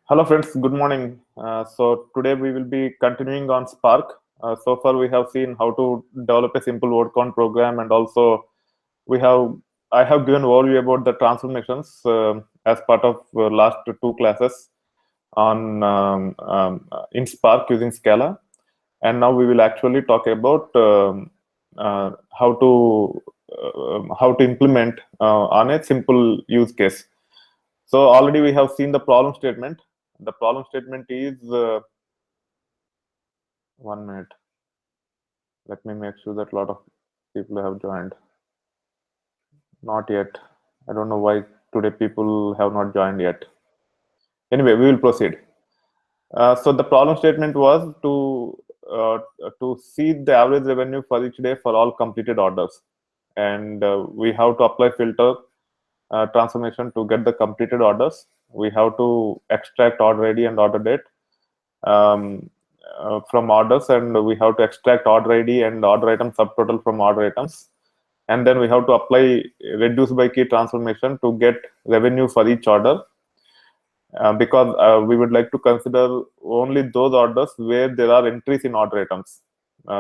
Hello friends, good morning. So today we will be continuing on Spark. So far we have seen how to develop a simple word count program, and also we have I have given overview about the transformations as part of last two classes on in Spark using Scala. And now we will actually talk about how to implement on a simple use case. So already we have seen the problem statement. The problem statement is 1 minute. Let me make sure that a lot of people have joined. Not yet. I don't know why today people have not joined yet. Anyway, we will proceed. So the problem statement was to see the average revenue for each day for all completed orders, and we have to apply filter transformation to get the completed orders. We have to extract order ID and order date from orders, and we have to extract order ID and order item subtotal from order items, and then we have to apply reduce by key transformation to get revenue for each order. Because we would like to consider only those orders where there are entries in order items.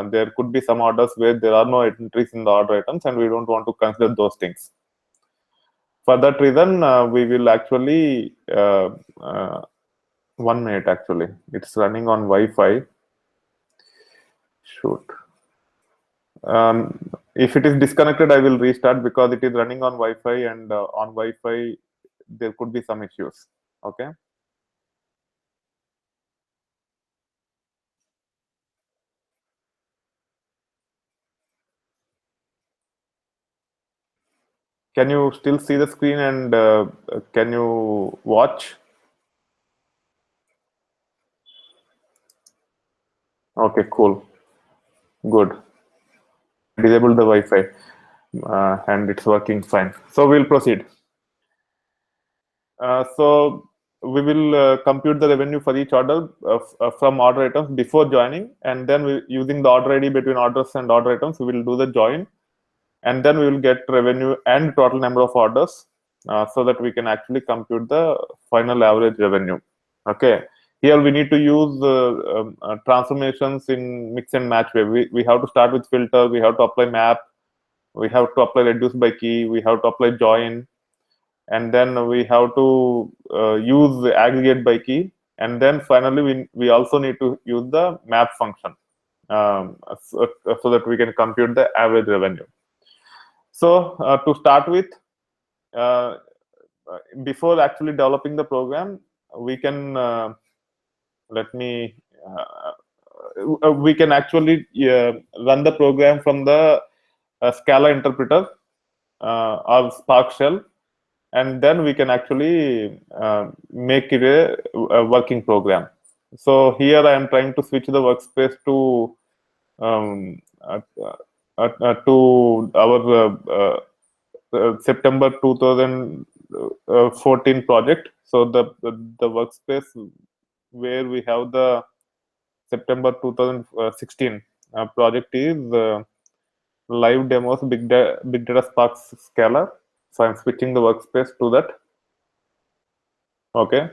There could be some orders where there are no entries in the order items, and we don't want to consider those things. For that reason, we will actually 1 minute. Actually, it's running on Wi-Fi. Shoot. If it is disconnected, I will restart because it is running on Wi-Fi, and on Wi-Fi there could be some issues. Okay. Can you still see the screen, and can you watch? Okay, cool. Good. Disable the Wi-Fi, and it's working fine. So we'll proceed. So we will compute the revenue for each order from order items before joining, and then using the order ID between orders and order items, we will do the join, and then we will get revenue and total number of orders, so that we can actually compute the final average revenue. Okay. Here we need to use transformations in mix and match way. We have to start with filter, we have to apply map, we have to apply reduce by key, we have to apply join, and then we have to use the aggregate by key, and then finally we also need to use the map function, so that we can compute the average revenue. So to start with, uh, before actually developing the program, we can let me we can actually run the program from the Scala interpreter or Spark shell, and then we can actually make it a working program. So here I am trying to switch the workspace to our September 2014 project. So the workspace where we have the September 2016 project is live demos big data Spark Scala. So I'm switching the workspace to that. Okay.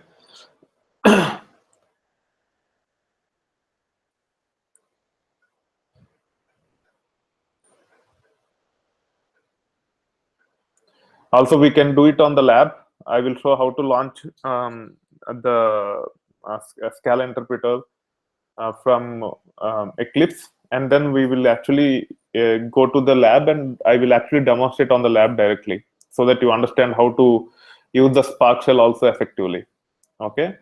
Also, we can do it on the lab. I will show how to launch the Scala interpreter from Eclipse, and then we will actually go to the lab, and I will actually demonstrate on the lab directly, so that you understand how to use the Spark shell also effectively. Okay.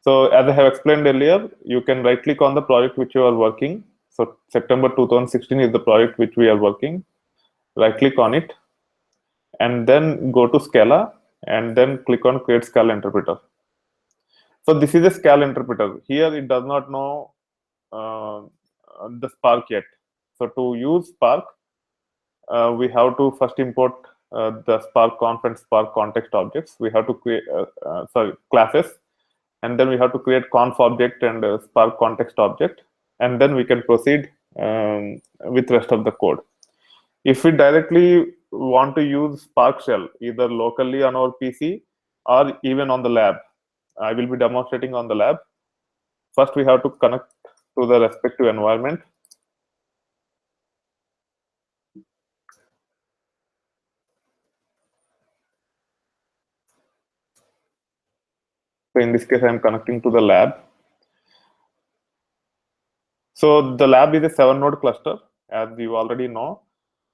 So as I have explained earlier, you can right click on the project which you are working. So September 2016 is the project which we are working. Right click on it, and then go to Scala, and then click on create Scala interpreter. So this is a Scala interpreter. Here it does not know the Spark yet. So to use Spark, we have to first import the Spark conf and Spark context objects. We have to create classes, and then we have to create conf object and Spark context object, and then we can proceed with rest of the code. If we directly want to use Spark shell either locally on our PC or even on the lab, I will be demonstrating on the lab. First, we have to connect to the respective environment. So in this case, I am connecting to the lab. So the lab is a 7-node cluster, as you already know,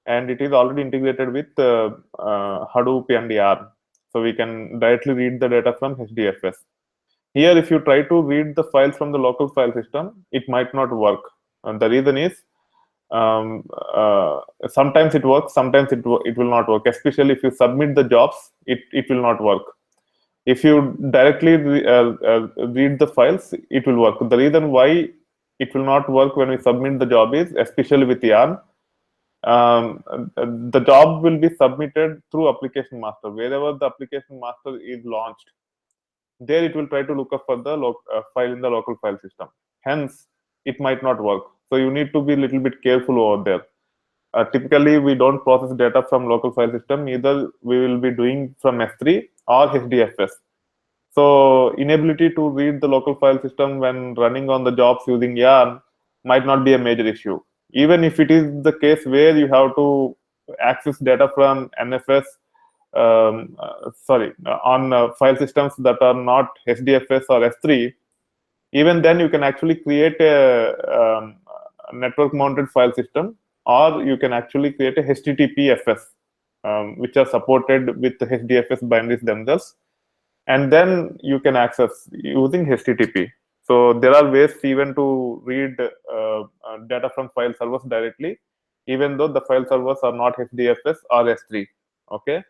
and it is already integrated with Hadoop and Yarn. So we can directly read the data from HDFS. Here, if you try to read the files from the local file system, it might not work. And the reason is sometimes it works, sometimes it will not work. Especially if you submit the jobs, it will not work. If you directly read the files, it will work. The reason why it will not work when we submit the job is, especially with Yarn, the job will be submitted through application master. Wherever the application master is launched, there it will try to look up for the file in the local file system. Hence, it might not work. So you need to be a little bit careful over there. Typically, we don't process data from local file system. Either we will be doing from S3 or HDFS. So inability to read the local file system when running on the jobs using Yarn might not be a major issue. Even if it is the case where you have to access data from NFS, on file systems that are not HDFS or S3, even then you can actually create a network mounted file system, or you can actually create a HTTPFS, which are supported with the HDFS binaries themselves, and then you can access using HTTP. So there are ways even to read data from file servers directly, even though the file servers are not HDFS or S3. Okay,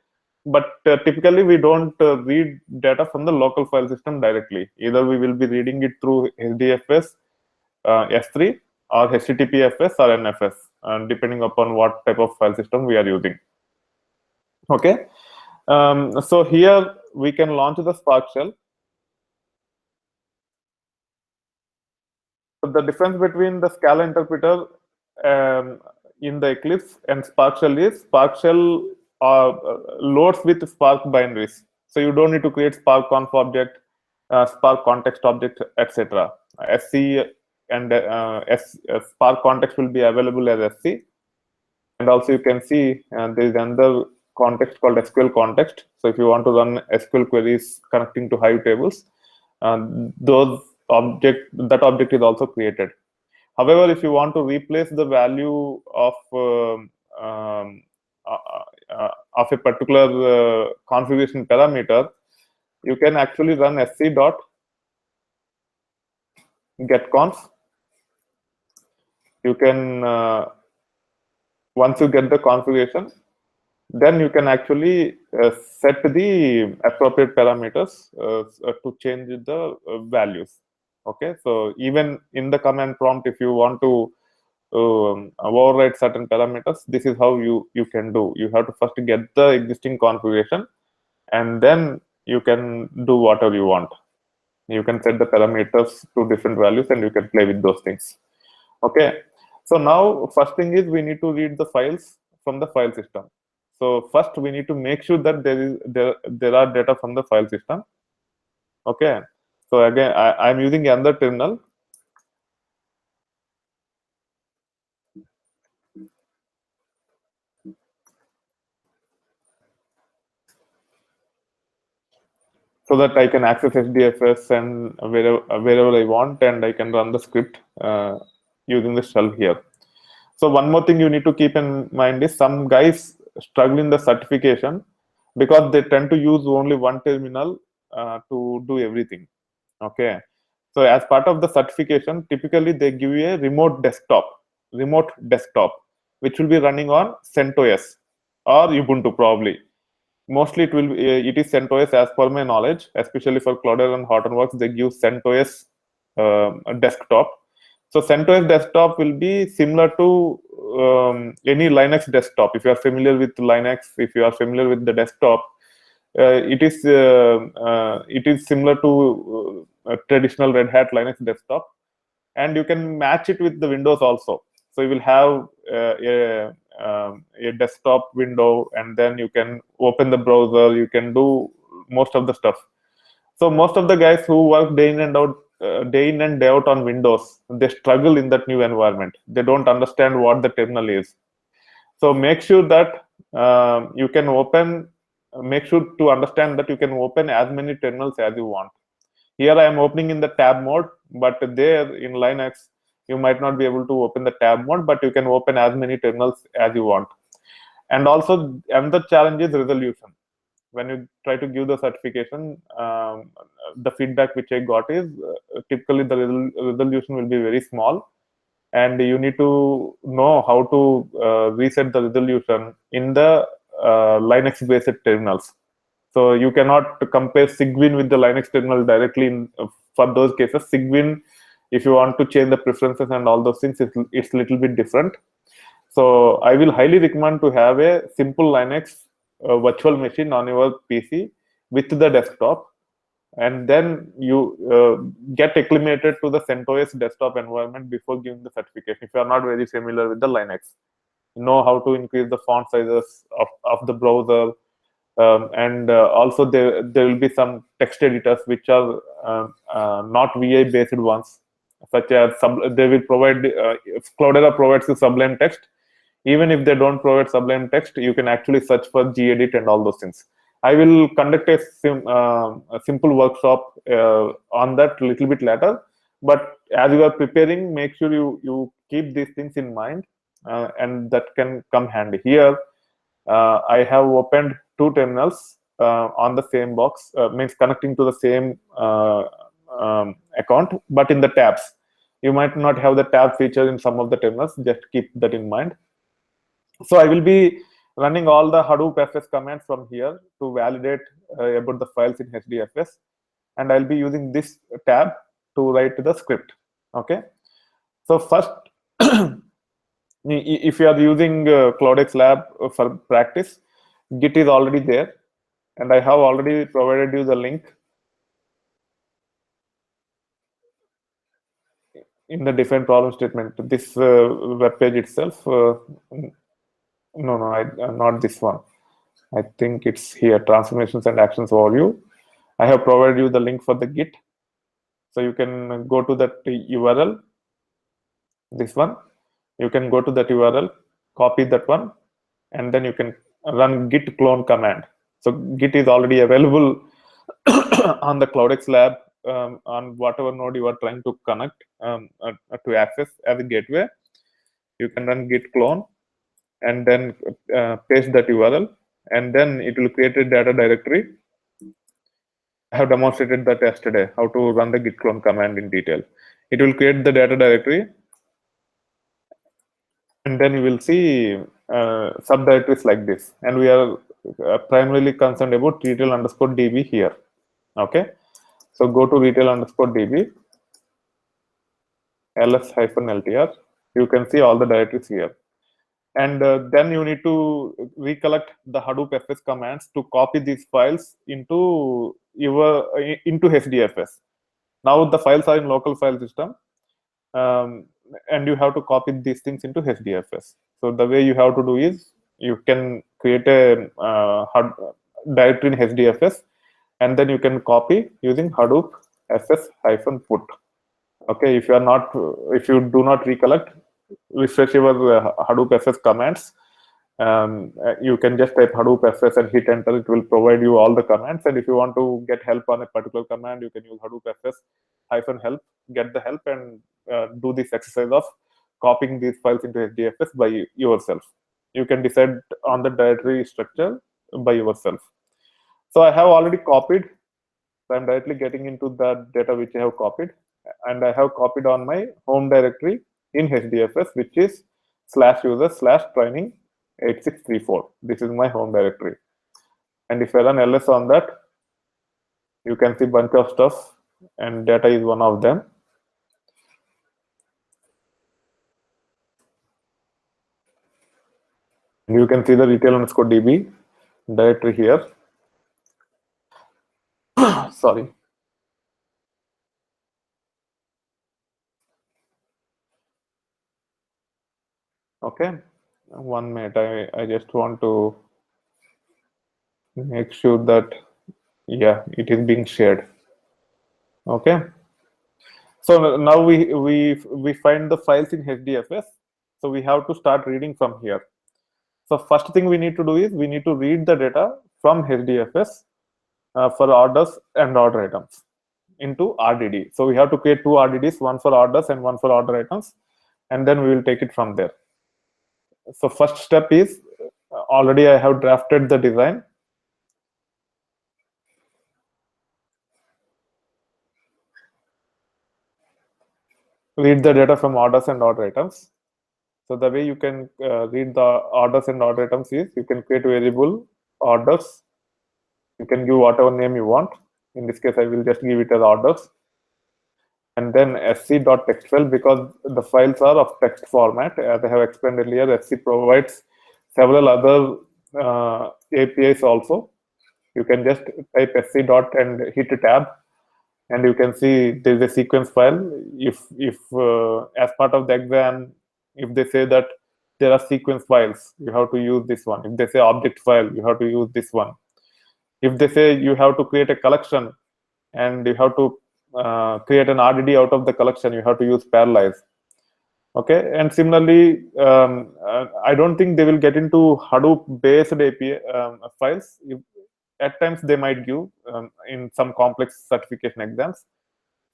but typically we don't read data from the local file system directly. Either we will be reading it through HDFS, S3, or HTTPFS or NFS, depending upon what type of file system we are using. Okay, so here we can launch the Spark shell. So the difference between the Scala interpreter in the Eclipse and Spark shell is Spark shell loads with Spark binaries. So you don't need to create Spark conf object, Spark context object, etc. SC and Spark context will be available as SC. And also you can see there is another context called SQL context. So if you want to run SQL queries connecting to Hive tables, that object is also created. However, if you want to replace the value of a particular configuration parameter, you can actually run sc dot getconf. You can once you get the configuration, then you can actually set the appropriate parameters to change the values. Okay, so even in the command prompt, if you want to override certain parameters, this is how you can do. You have to first get the existing configuration, and then you can do whatever you want. You can set the parameters to different values, and you can play with those things. Okay, so now first thing is we need to read the files from the file system. So first we need to make sure that there are data from the file system. Okay, so again I'm using another terminal. So that I can access HDFS and wherever I want, and I can run the script using the shell here. So one more thing you need to keep in mind is some guys struggle in the certification because they tend to use only one terminal to do everything. Okay, so as part of the certification, typically they give you a remote desktop, which will be running on CentOS or Ubuntu probably. Mostly it is CentOS as per my knowledge, especially for Cloudera and Hortonworks, they give CentOS desktop. So CentOS desktop will be similar to any Linux desktop. If you are familiar with Linux, if you are familiar with the desktop, it is similar to traditional Red Hat Linux desktop, and you can match it with the Windows also. So you will have a desktop window, and then you can open the browser. You can do most of the stuff. So most of the guys who work day in and day out on Windows, they struggle in that new environment. They don't understand what the terminal is. So make sure that you can open. Make sure to understand that you can open as many terminals as you want. Here I am opening in the tab mode, but there in Linux, you might not be able to open the tab mode, but you can open as many terminals as you want. And also, another challenge is resolution. When you try to give the certification, the feedback which I got is typically the resolution will be very small, and you need to know how to reset the resolution in the Linux based terminals. So you cannot compare Cygwin with the Linux terminal directly for those cases. Cygwin, if you want to change the preferences and all those things, it's a little bit different. So I will highly recommend to have a simple Linux virtual machine on your PC with the desktop, and then you get acclimated to the CentOS desktop environment before giving the certification. If you are not very familiar with the Linux, you know how to increase the font sizes of the browser, and also there will be some text editors which are not VI based ones, such as they will provide if Cloudera provides you Sublime Text. Even if they don't provide Sublime Text, you can actually search for gedit and all those things. I will conduct a simple workshop on that a little bit later. But as you are preparing, make sure you keep these things in mind, and that can come handy. Here, I have opened two terminals on the same box, means connecting to the same account, but in the tabs. You might not have the tab feature in some of the terminals. Just keep that in mind. So I will be running all the Hadoop FS commands from here to validate about the files in HDFS, and I'll be using this tab to write the script. Okay. So first, if you are using CloudX Lab for practice, Git is already there, and I have already provided you the link in the define problem statement. This web page itself. Not this one. I think it's here, transformations and actions overview. I have provided you the link for the Git. So you can go to that URL, this one. You can go to that URL, copy that one, and then you can run git clone command. So Git is already available on the CloudX Lab on whatever node you are trying to connect to access as a gateway. You can run git clone and then paste that URL, and then it will create a data directory. I have demonstrated that yesterday, how to run the git clone command in detail. It will create the data directory, and then you will see subdirectories like this. And we are primarily concerned about retail underscore DB here. Okay, so go to retail underscore DB, ls-ltr. You can see all the directories here. And then you need to recollect the Hadoop FS commands to copy these files into HDFS. Now the files are in local file system, and you have to copy these things into HDFS. So the way you have to do is you can create a directory in HDFS, and then you can copy using Hadoop ss-put. Okay, if you do not recollect, refresh your Hadoop FS commands. You can just type Hadoop FS and hit enter. It will provide you all the commands. And if you want to get help on a particular command, you can use Hadoop FS-help, get the help, and do this exercise of copying these files into HDFS by yourself. You can decide on the directory structure by yourself. So I have already copied. So I'm directly getting into the data which I have copied, and I have copied on my home directory in HDFS, which is /user/training 8634. This is my home directory. And if I run ls on that, you can see bunch of stuff, and data is one of them. And you can see the retail underscore DB directory here. Sorry. Okay, 1 minute. I just want to make sure that, yeah, it is being shared. Okay. So now we find the files in HDFS. So we have to start reading from here. So first thing we need to do is we need to read the data from HDFS for orders and order items into RDD. So we have to create two RDDs, one for orders and one for order items, and then we will take it from there. So first step is already I have drafted the design. Read the data from orders and order items. So the way you can read the orders and order items is you can create variable orders. You can give whatever name you want. In this case, I will just give it as orders. And then sc.text file, because the files are of text format. As I have explained earlier, sc provides several other APIs also. You can just type sc dot and hit a tab, and you can see there is a sequence file. If as part of the exam, if they say that there are sequence files, you have to use this one. If they say object file, you have to use this one. If they say you have to create a collection and you have to create an RDD out of the collection, you have to use parallelize. Okay, and similarly, I don't think they will get into Hadoop based API files. At times they might give in some complex certification exams.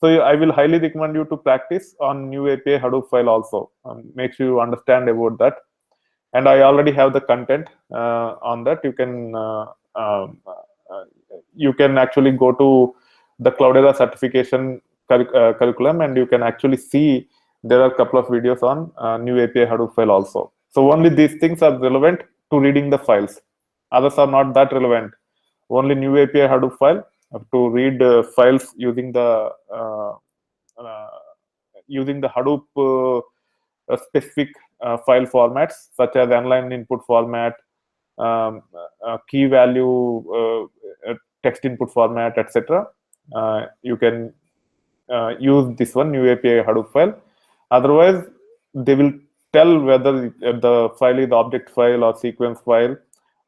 So I will highly recommend you to practice on new API Hadoop file also. Make sure you understand about that. And I already have the content on that. You can actually go to the Cloudera certification curriculum, and you can actually see there are a couple of videos on new API Hadoop file also. So only these things are relevant to reading the files. Others are not that relevant. Only new API Hadoop file to read files using the Hadoop specific file formats such as inline input format, key value text input format, etc. You can use this one new API Hadoop file. Otherwise, they will tell whether the file is object file or sequence file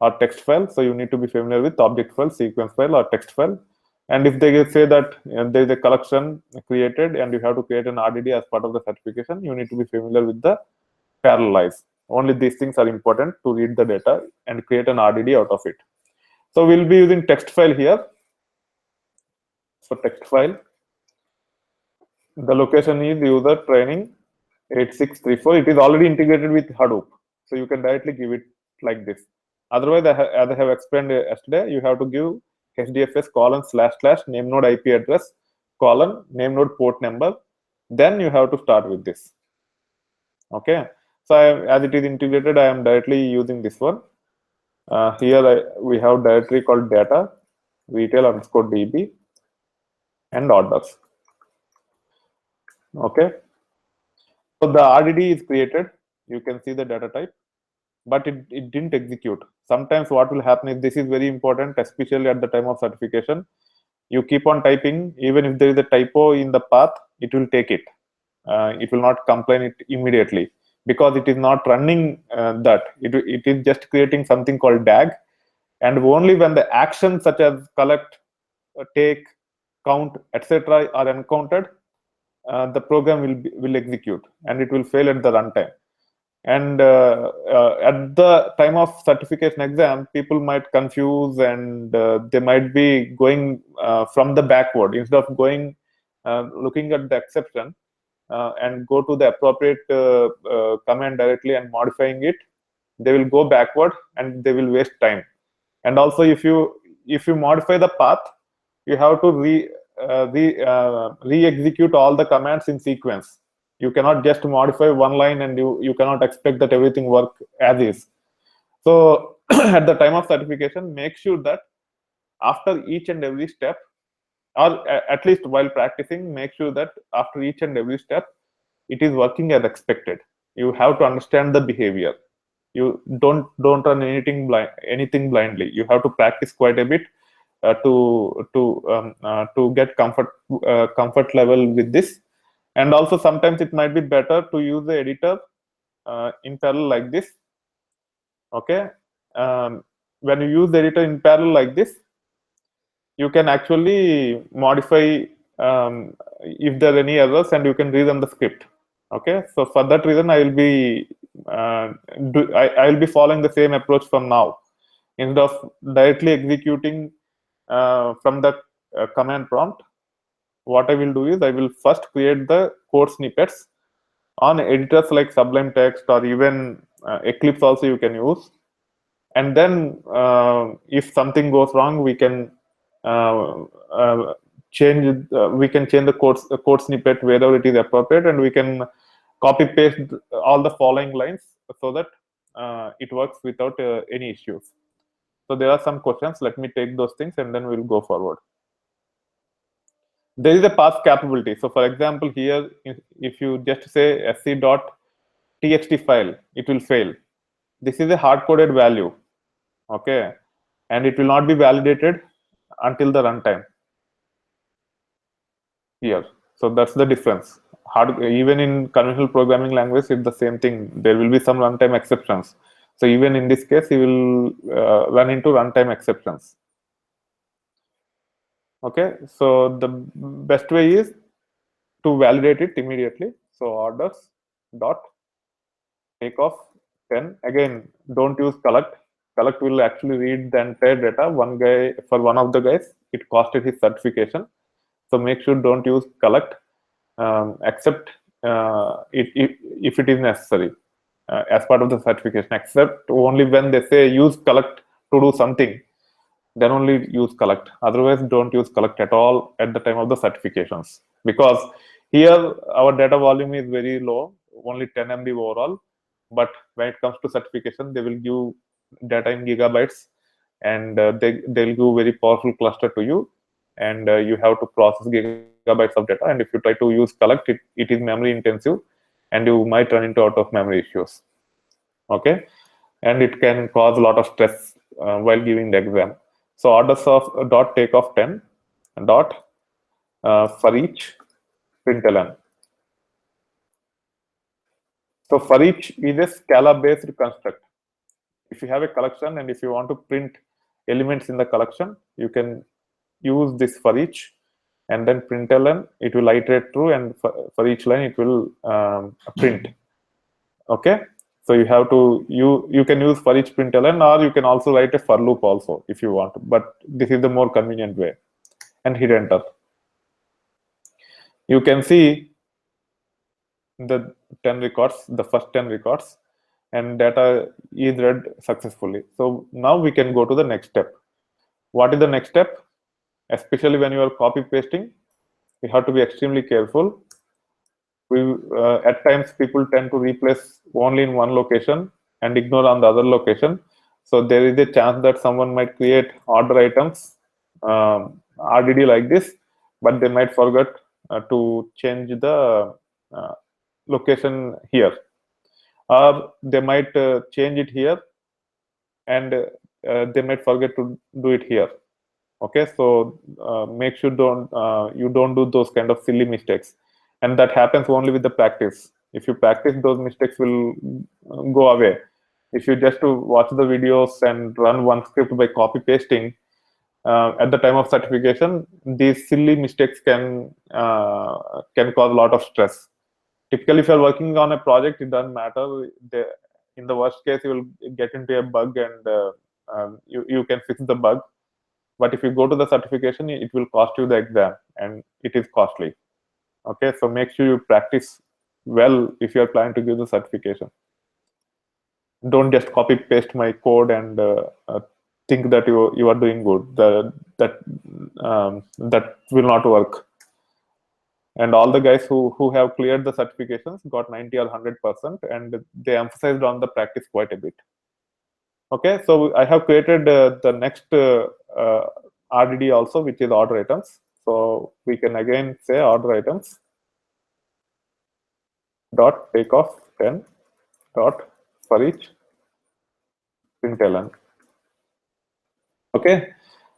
or text file. So you need to be familiar with object file, sequence file, or text file. And if they say that there is a collection created and you have to create an RDD as part of the certification, you need to be familiar with the parallelize. Only these things are important to read the data and create an RDD out of it. So we'll be using text file here. So text file, the location is user training 8634. It is already integrated with Hadoop. So you can directly give it like this. Otherwise, as I have explained yesterday, you have to give HDFS : / name node IP address : name node port number. Then you have to start with this. Okay. So as it is integrated, I am directly using this one. Here we have directory called data retail_db and orders. Okay. So the RDD is created. You can see the data type, but it didn't execute. Sometimes what will happen is, this is very important, especially at the time of certification. You keep on typing, even if there is a typo in the path, it will take it. It will not complain it immediately, because it is not running that. It is just creating something called DAG. And only when the actions such as collect, take, count, etc. are encountered, the program will execute, and it will fail at the runtime. And at the time of certification exam, people might confuse, and they might be going from the backward instead of going looking at the exception and go to the appropriate command directly and modifying it. They will go backward and they will waste time. And also, if you modify the path, you have to re-execute all the commands in sequence. You cannot just modify one line and you cannot expect that everything work as is. So at the time of certification, make sure that after each and every step, or at least while practicing, make sure that after each and every step, it is working as expected. You have to understand the behavior. You don't run anything blindly. You have to practice quite a bit to get comfort level with this. And also, sometimes it might be better to use the editor in parallel like this. Okay, when you use the editor in parallel like this, you can actually modify if there are any errors, and you can rerun the script. Okay, so for that reason, I will be I will be following the same approach from now. Instead of directly executing from the command prompt, what I will do is I will first create the code snippets on editors like Sublime Text, or even Eclipse also you can use. And then if something goes wrong, we can uh, we can change the code snippet wherever it is appropriate, and we can copy paste all the following lines so that it works without any issues. So there are some questions. Let me take those things and then we'll go forward. There is a path capability. So for example, here, if you just say sc.txt file, it will fail. This is a hard-coded value, okay? And it will not be validated until the runtime here. So that's the difference. Even in conventional programming language, it's the same thing. There will be some runtime exceptions. So even in this case, you will run into runtime exceptions. Okay, so the best way is to validate it immediately. So orders dot take off 10. Again, don't use collect. Collect will actually read the entire data. One guy, for one of the guys, it costed his certification. So make sure don't use collect, except if it is necessary as part of the certification, except only when they say use collect to do something, then only use collect. Otherwise, don't use collect at all at the time of the certifications, because here our data volume is very low, only 10 MB overall. But when it comes to certification, they will give data in gigabytes, and they'll give very powerful cluster to you, and you have to process gigabytes of data. And if you try to use collect, it is memory intensive, and you might run into out of memory issues. Okay, and it can cause a lot of stress while giving the exam. So orders of dot take off 10 dot for each println. So for each is a scala based construct. If you have a collection and if you want to print elements in the collection, you can use this for each, and then println, it will iterate through, and for each line it will print. Okay, so you have to you can use for each println, or you can also write a for loop also if you want, but this is the more convenient way. And hit enter. You can see the 10 records, the first 10 records, and data is read successfully. So now we can go to the next step. What is the next step? Especially when you are copy pasting, you have to be extremely careful. At times people tend to replace only in one location and ignore on the other location. So there is a chance that someone might create order items, RDD like this, but they might forget to change the location here, or they might change it here, and they might forget to do it here. Okay, so make sure you don't do those kind of silly mistakes, and that happens only with the practice. If you practice, those mistakes will go away. If you just to watch the videos and run one script by copy pasting, at the time of certification, these silly mistakes can cause a lot of stress. Typically, if you're working on a project, it doesn't matter. In the worst case, you will get into a bug, and you can fix the bug. But if you go to the certification, it will cost you the exam, and it is costly. Okay, so make sure you practice well if you are planning to give the certification. Don't just copy paste my code and think that you are doing good. That will not work. And all the guys who have cleared the certifications got 90 or 100%, and they emphasized on the practice quite a bit. Okay, so I have created the next RDD also, which is order items. So we can again say order items dot take off 10 dot for each println. Okay,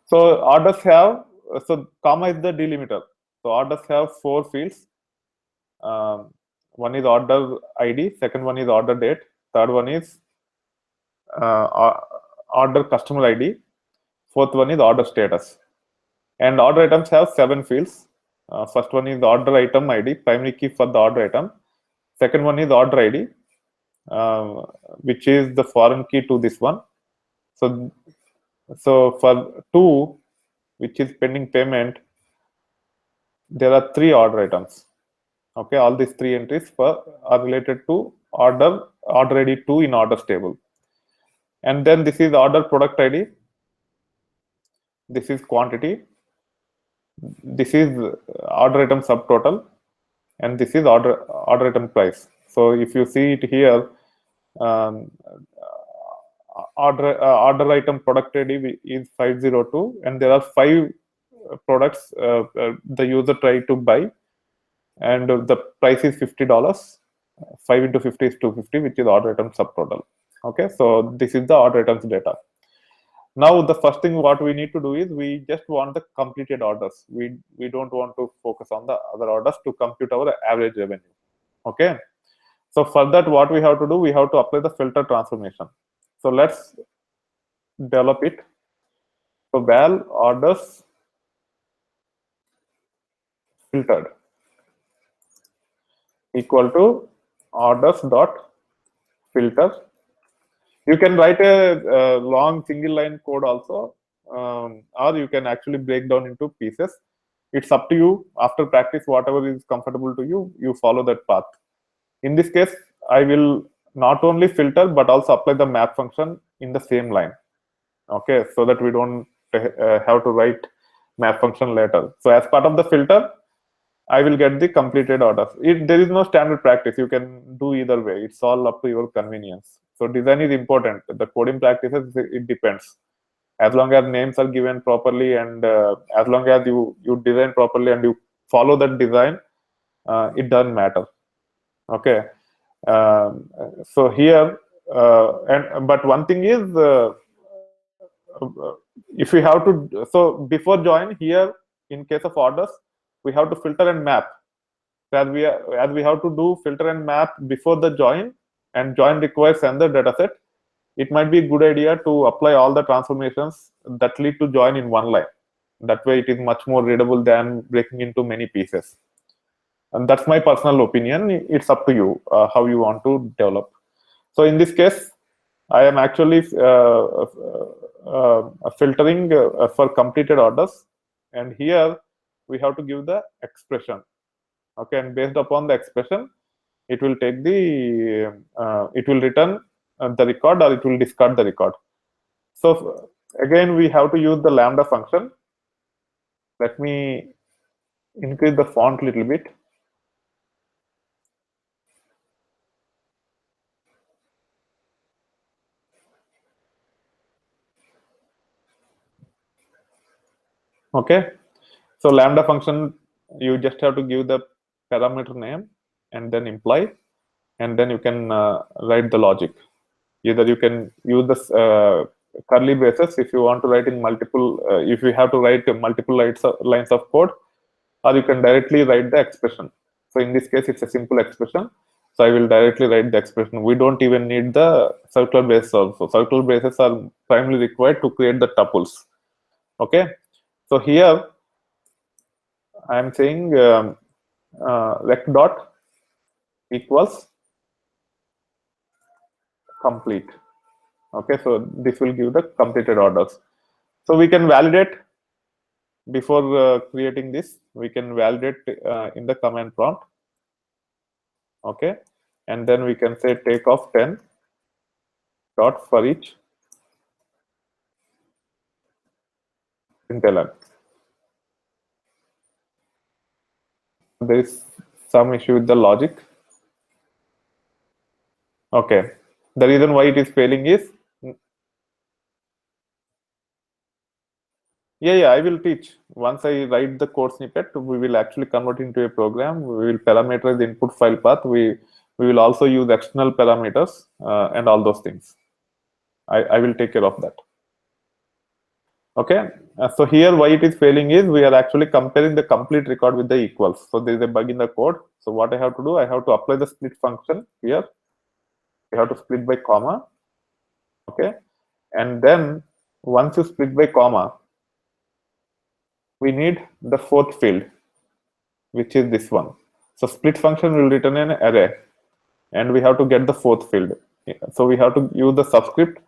so orders have, so comma is the delimiter. So orders have 4 fields. One is order ID, second one is order date, third one is order customer ID, fourth one is order status. And order items have 7 fields. First one is order item ID, primary key for the order item. Second one is order ID, which is the foreign key to this one. So for 2, which is pending payment, there are 3 order items. Okay, all these 3 entries are related to order ID 2 in orders table. And then this is order product ID. This is quantity. This is order item subtotal, and this is order item price. So if you see it here, um, order item product ID is 502, and there are 5 products the user tried to buy, and the price is $50. 5 into 50 is 250, which is order item subtotal. Okay, so this is the order items data. Now the first thing what we need to do is we just want the completed orders. We don't want to focus on the other orders to compute our average revenue. Okay, so for that what we have to do, we have to apply the filter transformation. So let's develop it. So val orders filtered equal to orders dot filter. You can write a long single line code also, or you can actually break down into pieces. It's up to you. After practice, whatever is comfortable to you, you follow that path. In this case, I will not only filter but also apply the map function in the same line. Okay, so that we don't have to write map function later. So as part of the filter, I will get the completed orders. There is no standard practice. You can do either way. It's all up to your convenience. So design is important. The coding practices, it depends. As long as names are given properly, and as long as you design properly and you follow that design, it doesn't matter. Okay. So here, but one thing is, if we have to, so before join here, in case of orders, we have to filter and map. As we have to do filter and map before the join, and join requires another data set, it might be a good idea to apply all the transformations that lead to join in one line. That way it is much more readable than breaking into many pieces. And that's my personal opinion. It's up to you how you want to develop. So in this case, I am actually filtering for completed orders, and here we have to give the expression. Okay, and based upon the expression, it will take the it will return the record, or it will discard the record. So again, we have to use the lambda function. Let me increase the font a little bit. Okay, so lambda function, you just have to give the parameter name and then imply, and then you can write the logic. Either you can use this curly braces if you want to write in multiple, if you have to write multiple lines of code, or you can directly write the expression. So in this case, it's a simple expression. So I will directly write the expression. We don't even need the circular braces also. Circular braces are primarily required to create the tuples. Okay. So here I am saying rec dot equals complete. Okay, so this will give the completed orders. So we can validate before creating this. We can validate in the command prompt. Okay, and then we can say take off 10 dot for each println. There is some issue with the logic. Okay, the reason why it is failing is, yeah, I will teach. Once I write the code snippet, we will actually convert into a program. We will parameterize the input file path. We will also use external parameters and all those things. I will take care of that. Okay, so here why it is failing is we are actually comparing the complete record with the equals. So there is a bug in the code. So what I have to do, I have to apply the split function here. We have to split by comma. Okay, and then once you split by comma, we need the fourth field. which is this one. So split function will return an array, and we have to get the fourth field. So we have to use the subscript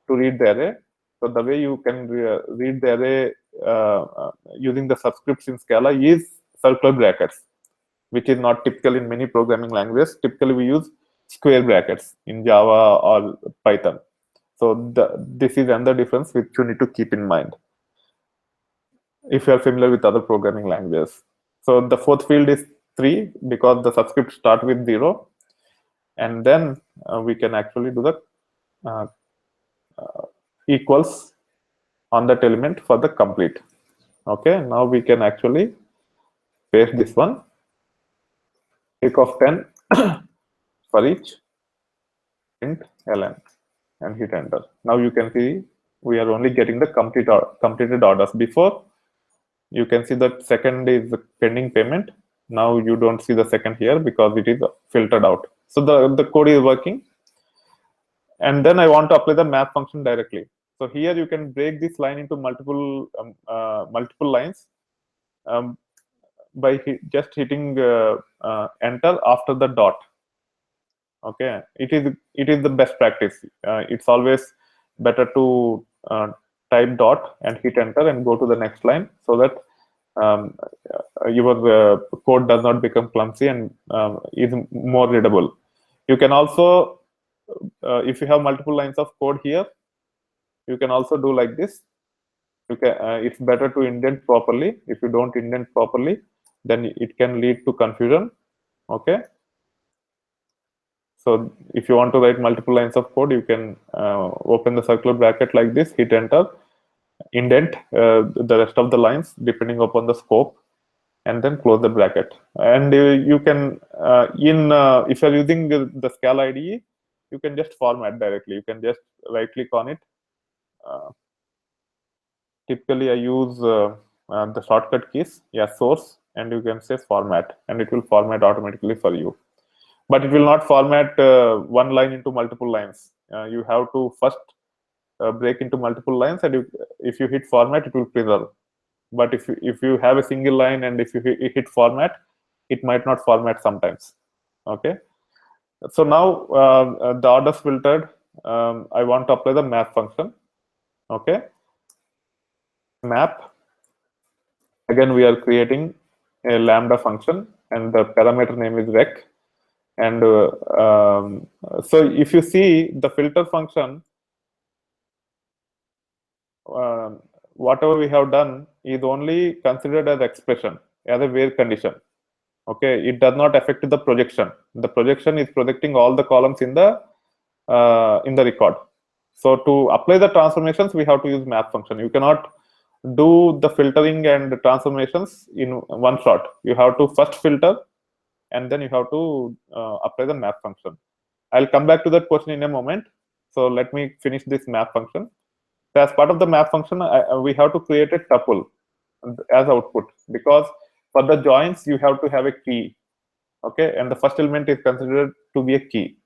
to read the array. So the way you can read the array using the subscripts in Scala is circular brackets, which is not typical in many programming languages. Typically, we use square brackets in Java or Python. So this is another difference which you need to keep in mind if you are familiar with other programming languages. So the fourth field is 3 because the subscript start with 0, and then we can actually do the uh, equals on that element for the complete. Okay, now we can actually paste this one, take off 10 for each int ln and hit enter. Now you can see we are only getting the completed orders. Before, you can see that second is the pending payment. Now you don't see the second here because it is filtered out. So the code is working. And then I want to apply the map function directly. So here you can break this line into multiple lines by just hitting enter after the dot. Okay, it is the best practice. It's always better to type dot and hit enter and go to the next line, so that your code does not become clumsy and is more readable. You can also, if you have multiple lines of code here, you can also do like this. You can, it's better to indent properly. If you don't indent properly, then it can lead to confusion. Okay. So if you want to write multiple lines of code, you can open the circular bracket like this, hit enter, indent the rest of the lines depending upon the scope, and then close the bracket. And you can, if you're using the Scala IDE, you can just format directly. You can just right click on it. Typically, I use the shortcut keys, source, and you can say format, and it will format automatically for you. But it will not format one line into multiple lines. You have to first break into multiple lines, and if you hit format, it will preserve. But if you have a single line and if you hit format, it might not format sometimes. Okay. So now the orders filtered. I want to apply the map function. Okay. Map. Again, we are creating a lambda function, and the parameter name is rec. And so if you see the filter function, whatever we have done is only considered as expression, as a where condition. Okay, it does not affect the projection. The projection is projecting all the columns in the record. So to apply the transformations, we have to use map function. You cannot do the filtering and the transformations in one shot. You have to first filter, and then you have to apply the map function. I'll come back to that question in a moment. So let me finish this map function. So as part of the map function, we have to create a tuple as output, because for the joins you have to have a key. Okay, and the first element is considered to be a key.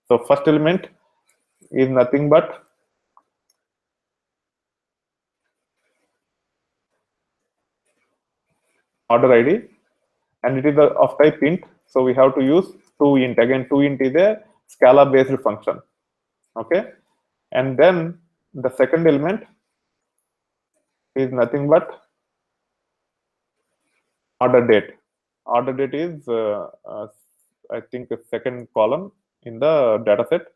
So first element is nothing but order ID, and it is of type int. So we have to use toInt. Again, toInt is a Scala based function. Okay, and then the second element is nothing but order date. Order date is I think the second column in the data set.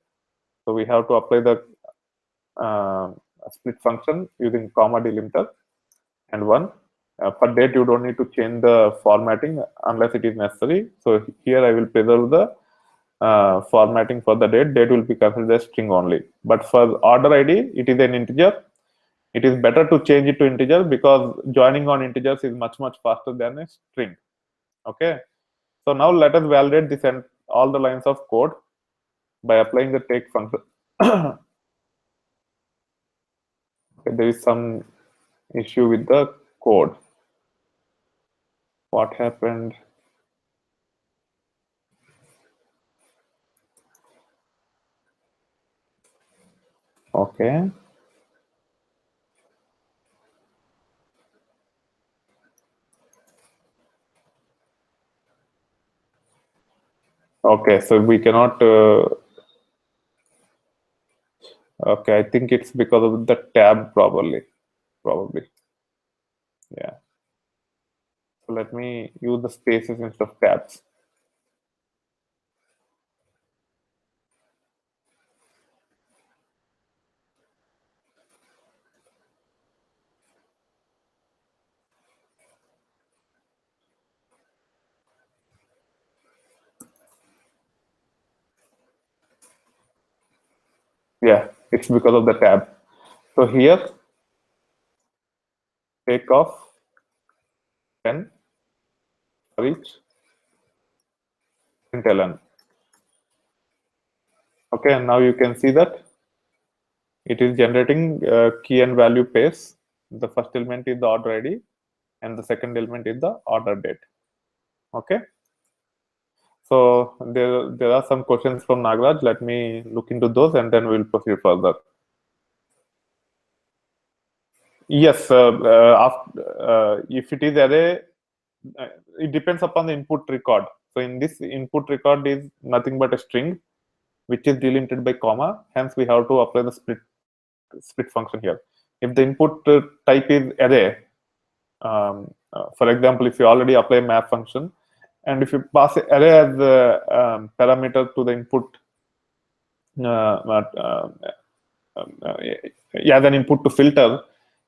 So we have to apply the split function using comma delimiter and 1. For date, you don't need to change the formatting unless it is necessary. So here I will preserve the formatting for the date. Date will be considered as string only. But for order ID, it is an integer. It is better to change it to integer because joining on integers is much faster than a string. Okay. So now let us validate this and all the lines of code by applying the take function. Okay, there is some issue with the code. What happened? Okay. Okay, so we cannot. Okay, I think it's because of the tab probably. Yeah. So let me use the spaces instead of tabs. Yeah, it's because of the tab. So here, take off 10 for each println. Okay, and now you can see that it is generating key and value pairs. The first element is the order ID, and the second element is the order date. Okay. So there are some questions from Nagaraj. Let me look into those, and then we'll proceed further. Yes, if it is array, it depends upon the input record. So in this input record is nothing but a string, which is delimited by comma. Hence, we have to apply the split function here. If the input type is array, for example, if you already apply map function, and if you pass array as the parameter to the input, as an input to filter,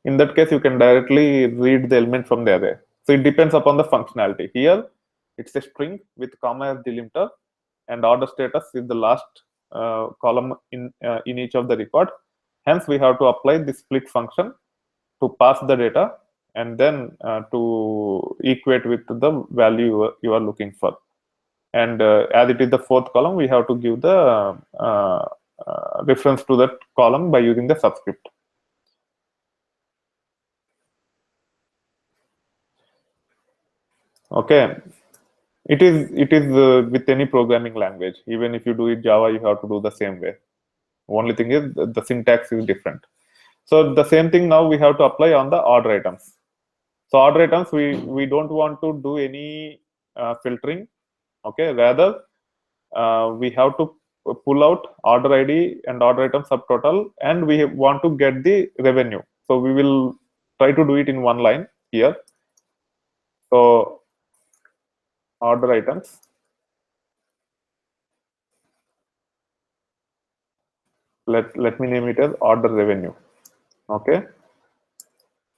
in that case, you can directly read the element from the array. So it depends upon the functionality. Here, it's a string with comma as delimiter, and order status is the last column in each of the record. Hence, we have to apply the split function to pass the data and then to equate with the value you are looking for. And as it is the fourth column, we have to give the reference to that column by using the subscript. Okay, it is with any programming language. Even if you do it Java, you have to do the same way. Only thing is the syntax is different. So the same thing now we have to apply on the order items. So order items, we don't want to do any filtering. Okay, rather we have to pull out order ID and order item subtotal, and we want to get the revenue. So we will try to do it in one line here. So order items, let me name it as order revenue. Okay,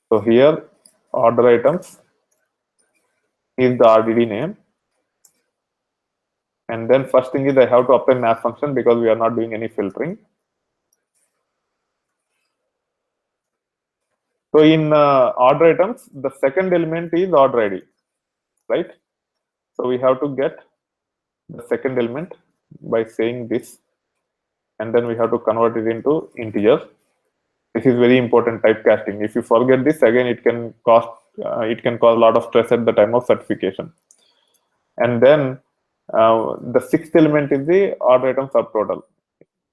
so here order items is the RDD name, and then first thing is I have to apply math function because we are not doing any filtering. So in order items, the second element is order ID, right? So we have to get the second element by saying this, and then we have to convert it into integer. This is very important typecasting. If you forget this, again, it can cause a lot of stress at the time of certification. And then the sixth element is the order item subtotal.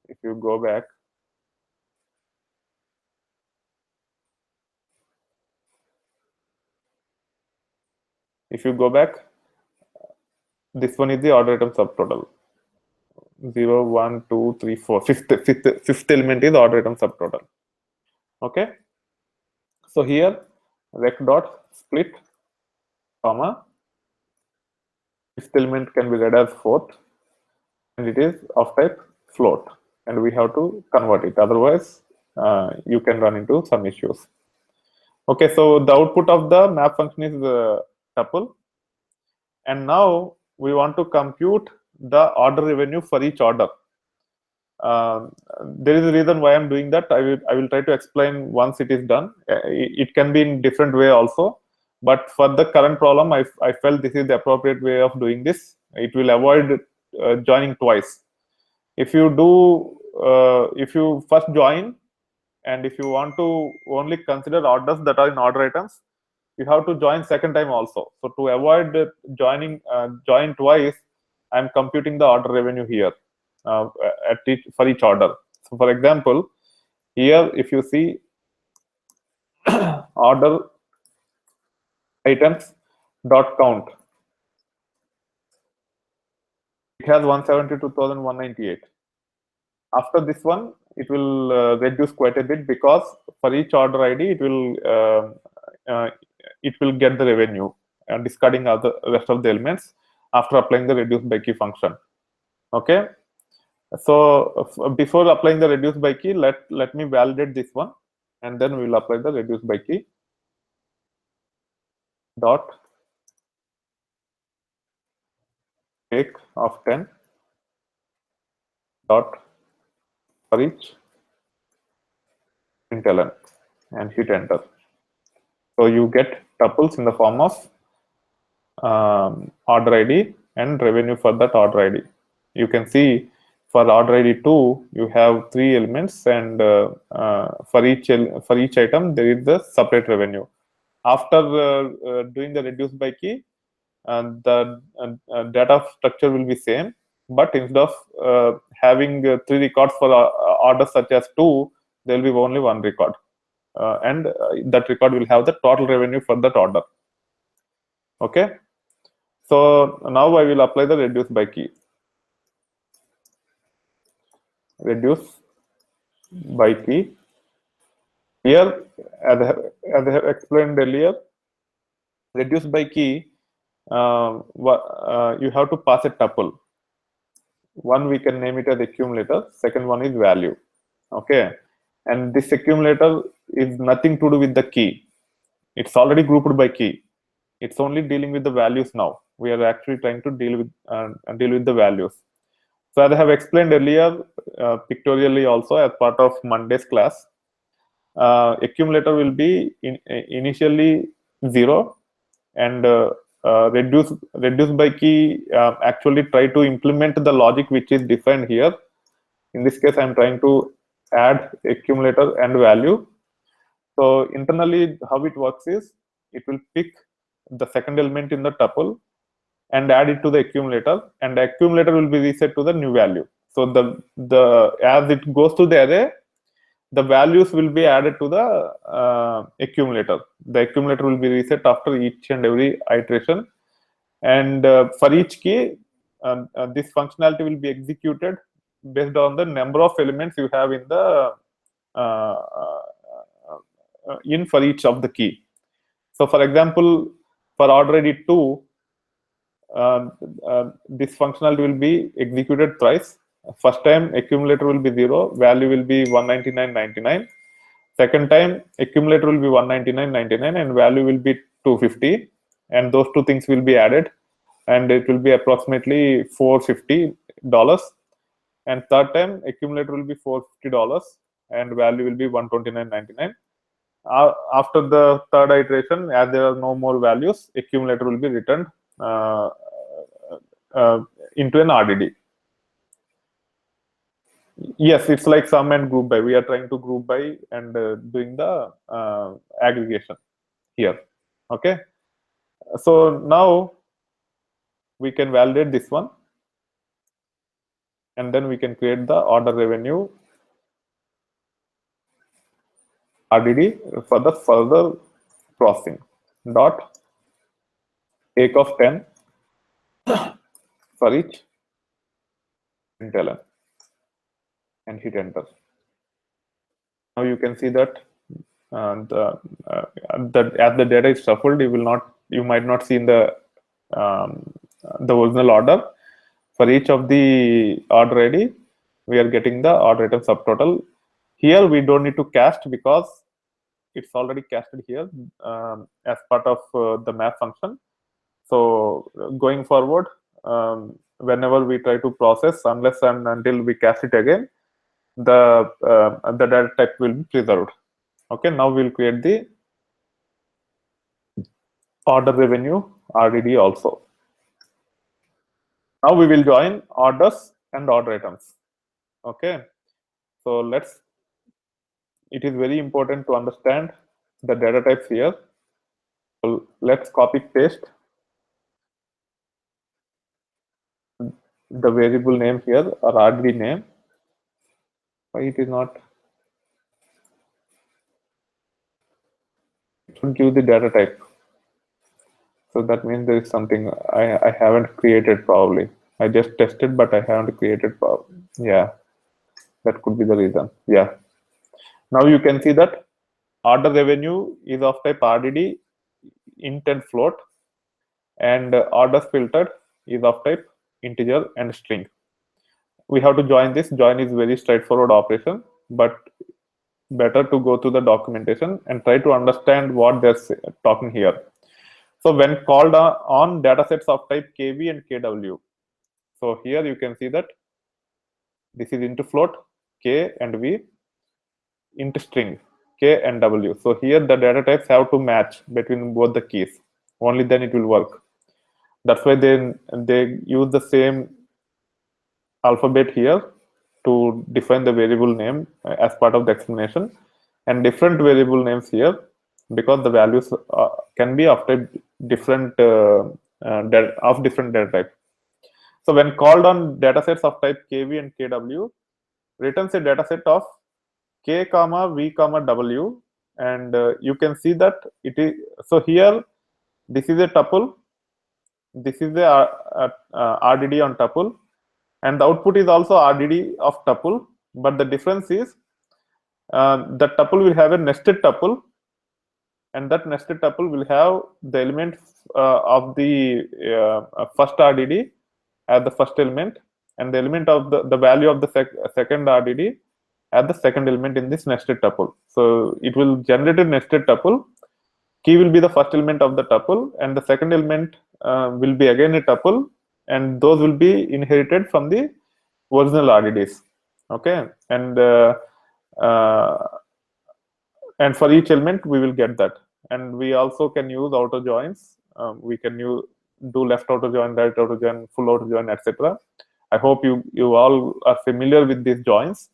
If you go back, this one is the order item subtotal. 0, 1, 2, 3, 4. Fifth element is order item subtotal. Okay. So here, rec dot split, comma, fifth element can be read as fourth, and it is of type float, and we have to convert it. Otherwise, you can run into some issues. Okay, so the output of the map function is tuple, and now we want to compute the order revenue for each order. There is a reason why I'm doing that. I will try to explain once it is done. It can be in different way also, but for the current problem, I felt this is the appropriate way of doing this. It will avoid joining twice. If you do, if you first join, and if you want to only consider orders that are in order items, you have to join second time also. So to avoid join twice, I'm computing the order revenue here for each order. So for example, here if you see order items dot count, It has 172,198. After this one, it will reduce quite a bit, because for each order ID, it will get the revenue and discarding other rest of the elements after applying the reduce by key function. Okay. So before applying the reduce by key, let me validate this one, and then we will apply the reduce by key dot take of 10 dot for each println and hit enter. So you get tuples in the form of order ID and revenue for that order ID. You can see for order ID 2, you have 3 elements, and for each item there is the separate revenue. After doing the reduce by key, the data structure will be same, but instead of having 3 records for orders such as 2, there will be only 1 record, and that record will have the total revenue for that order. Okay. So now I will apply the reduce by key. Reduce by key. Here, as I have explained earlier, reduce by key, you have to pass a tuple. One, we can name it as accumulator. Second one is value. Okay. And this accumulator is nothing to do with the key. It's already grouped by key. It's only dealing with the values now. We are actually trying to deal with the values. So as I have explained earlier, pictorially also as part of Monday's class, accumulator will be initially 0, and reduce by key actually try to implement the logic which is defined here. In this case, I'm trying to add accumulator and value. So internally, how it works is, it will pick the second element in the tuple and add it to the accumulator, and the accumulator will be reset to the new value. So the as it goes to the array, the values will be added to the accumulator. The accumulator will be reset after each and every iteration, and for each key, this functionality will be executed based on the number of elements you have in the for each of the key. So for example, for order ID 2, this functionality will be executed thrice. First time, accumulator will be 0, value will be 199.99. Second time, accumulator will be 199.99 and value will be 250, and those two things will be added, and it will be approximately $450. And third time, accumulator will be $450 and value will be 129.99. After the third iteration, as there are no more values, accumulator will be returned into an RDD. Yes, it's like sum and group by. We are trying to group by and doing the aggregation here. Okay. So now we can validate this one, and then we can create the order revenue RDD for the further processing. Dot take of 10 for each println and hit enter. Now you can see that as the data is shuffled, you might not see in the original order. For each of the order ID, we are getting the order item subtotal. Here we don't need to cast because it's already casted here as part of the map function. So going forward, whenever we try to process, unless and until we cast it again, the data type will be preserved. Okay, now we'll create the order revenue RDD also. Now we will join orders and order items. Okay, so it is very important to understand the data types here. So let's copy paste the variable name here, or RDD name. Why it is not? It should give the data type. So that means there is something I haven't created probably. I just tested, but I haven't created power. Yeah, that could be the reason. Yeah. Now you can see that order revenue is of type RDD, int and float, and orders filtered is of type integer and string. We have to join this. Join is very straightforward operation, but better to go to the documentation and try to understand what they're talking here. So when called on datasets of type KV and KW, so here you can see that this is into float K and V, into string K and W. So here the data types have to match between both the keys. Only then it will work. That's why they use the same alphabet here to define the variable name as part of the explanation, and different variable names here because the values can be of type different of different data type. So when called on datasets of type KV and KW, returns a dataset of K comma V comma W, and you can see that it is, so here this is a tuple, this is the RDD on tuple, and the output is also RDD of tuple, but the difference is the tuple will have a nested tuple, and that nested tuple will have the element of the first RDD as the first element, and the element of the value of the second RDD as the second element in this nested tuple. So it will generate a nested tuple. Key will be the first element of the tuple, and the second element will be again a tuple, and those will be inherited from the original RDDs. Okay, uh, and for each element we will get that. And we also can use outer joins. We can do left outer join, right outer join, full outer join, etc. I hope you all are familiar with these joins,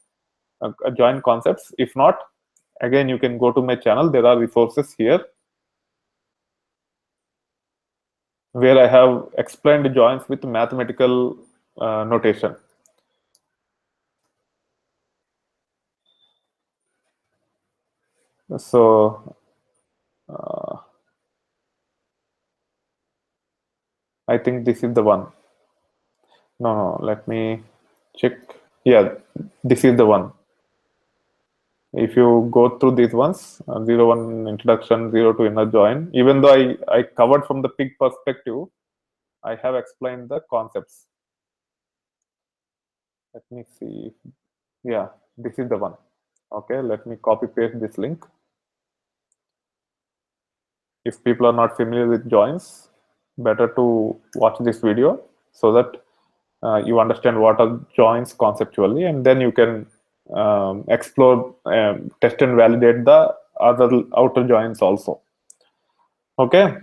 join concepts. If not, again you can go to my channel. There are resources here where I have explained joins with mathematical notation. So I think this is the one. No, let me check. Yeah, this is the one. If you go through these ones, 0, 1 introduction, 0 to inner join, even though I covered from the pig perspective, I have explained the concepts. Let me see. Yeah, this is the one. Okay, let me copy paste this link. If people are not familiar with joins, better to watch this video so that you understand what are joins conceptually, and then you can explore, test and validate the other outer joins also. Okay,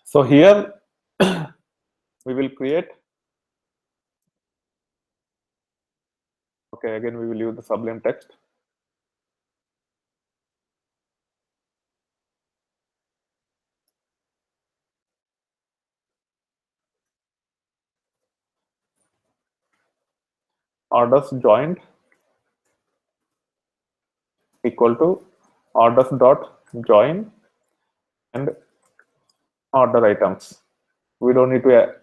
so here we will create, okay, again we will use the Sublime text. Orders joined equal to orders dot join and order items. We don't need to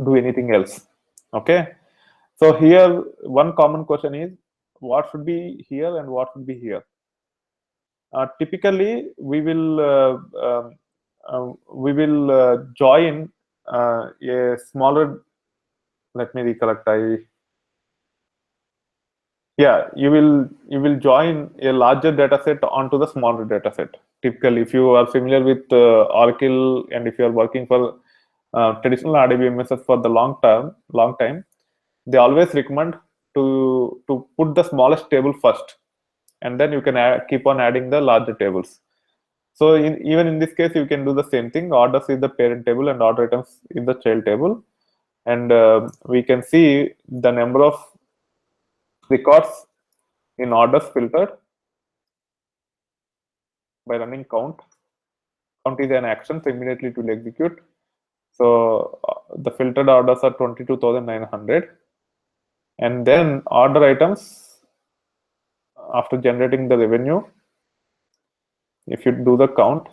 do anything else. Okay, so here one common question is what should be here and what should be here. Typically we will join a smaller, let me recollect, you will join a larger data set onto the smaller data set. Typically, if you are familiar with Oracle, and if you are working for traditional RDBMSs for the long time, they always recommend to put the smallest table first, and then you can keep on adding the larger tables. So even in this case, you can do the same thing. Orders is the parent table and order items is the child table, and we can see the number of records in orders filtered by running count. Count is an action, so immediately it will execute. So the filtered orders are 22,900, and then order items, after generating the revenue, if you do the count,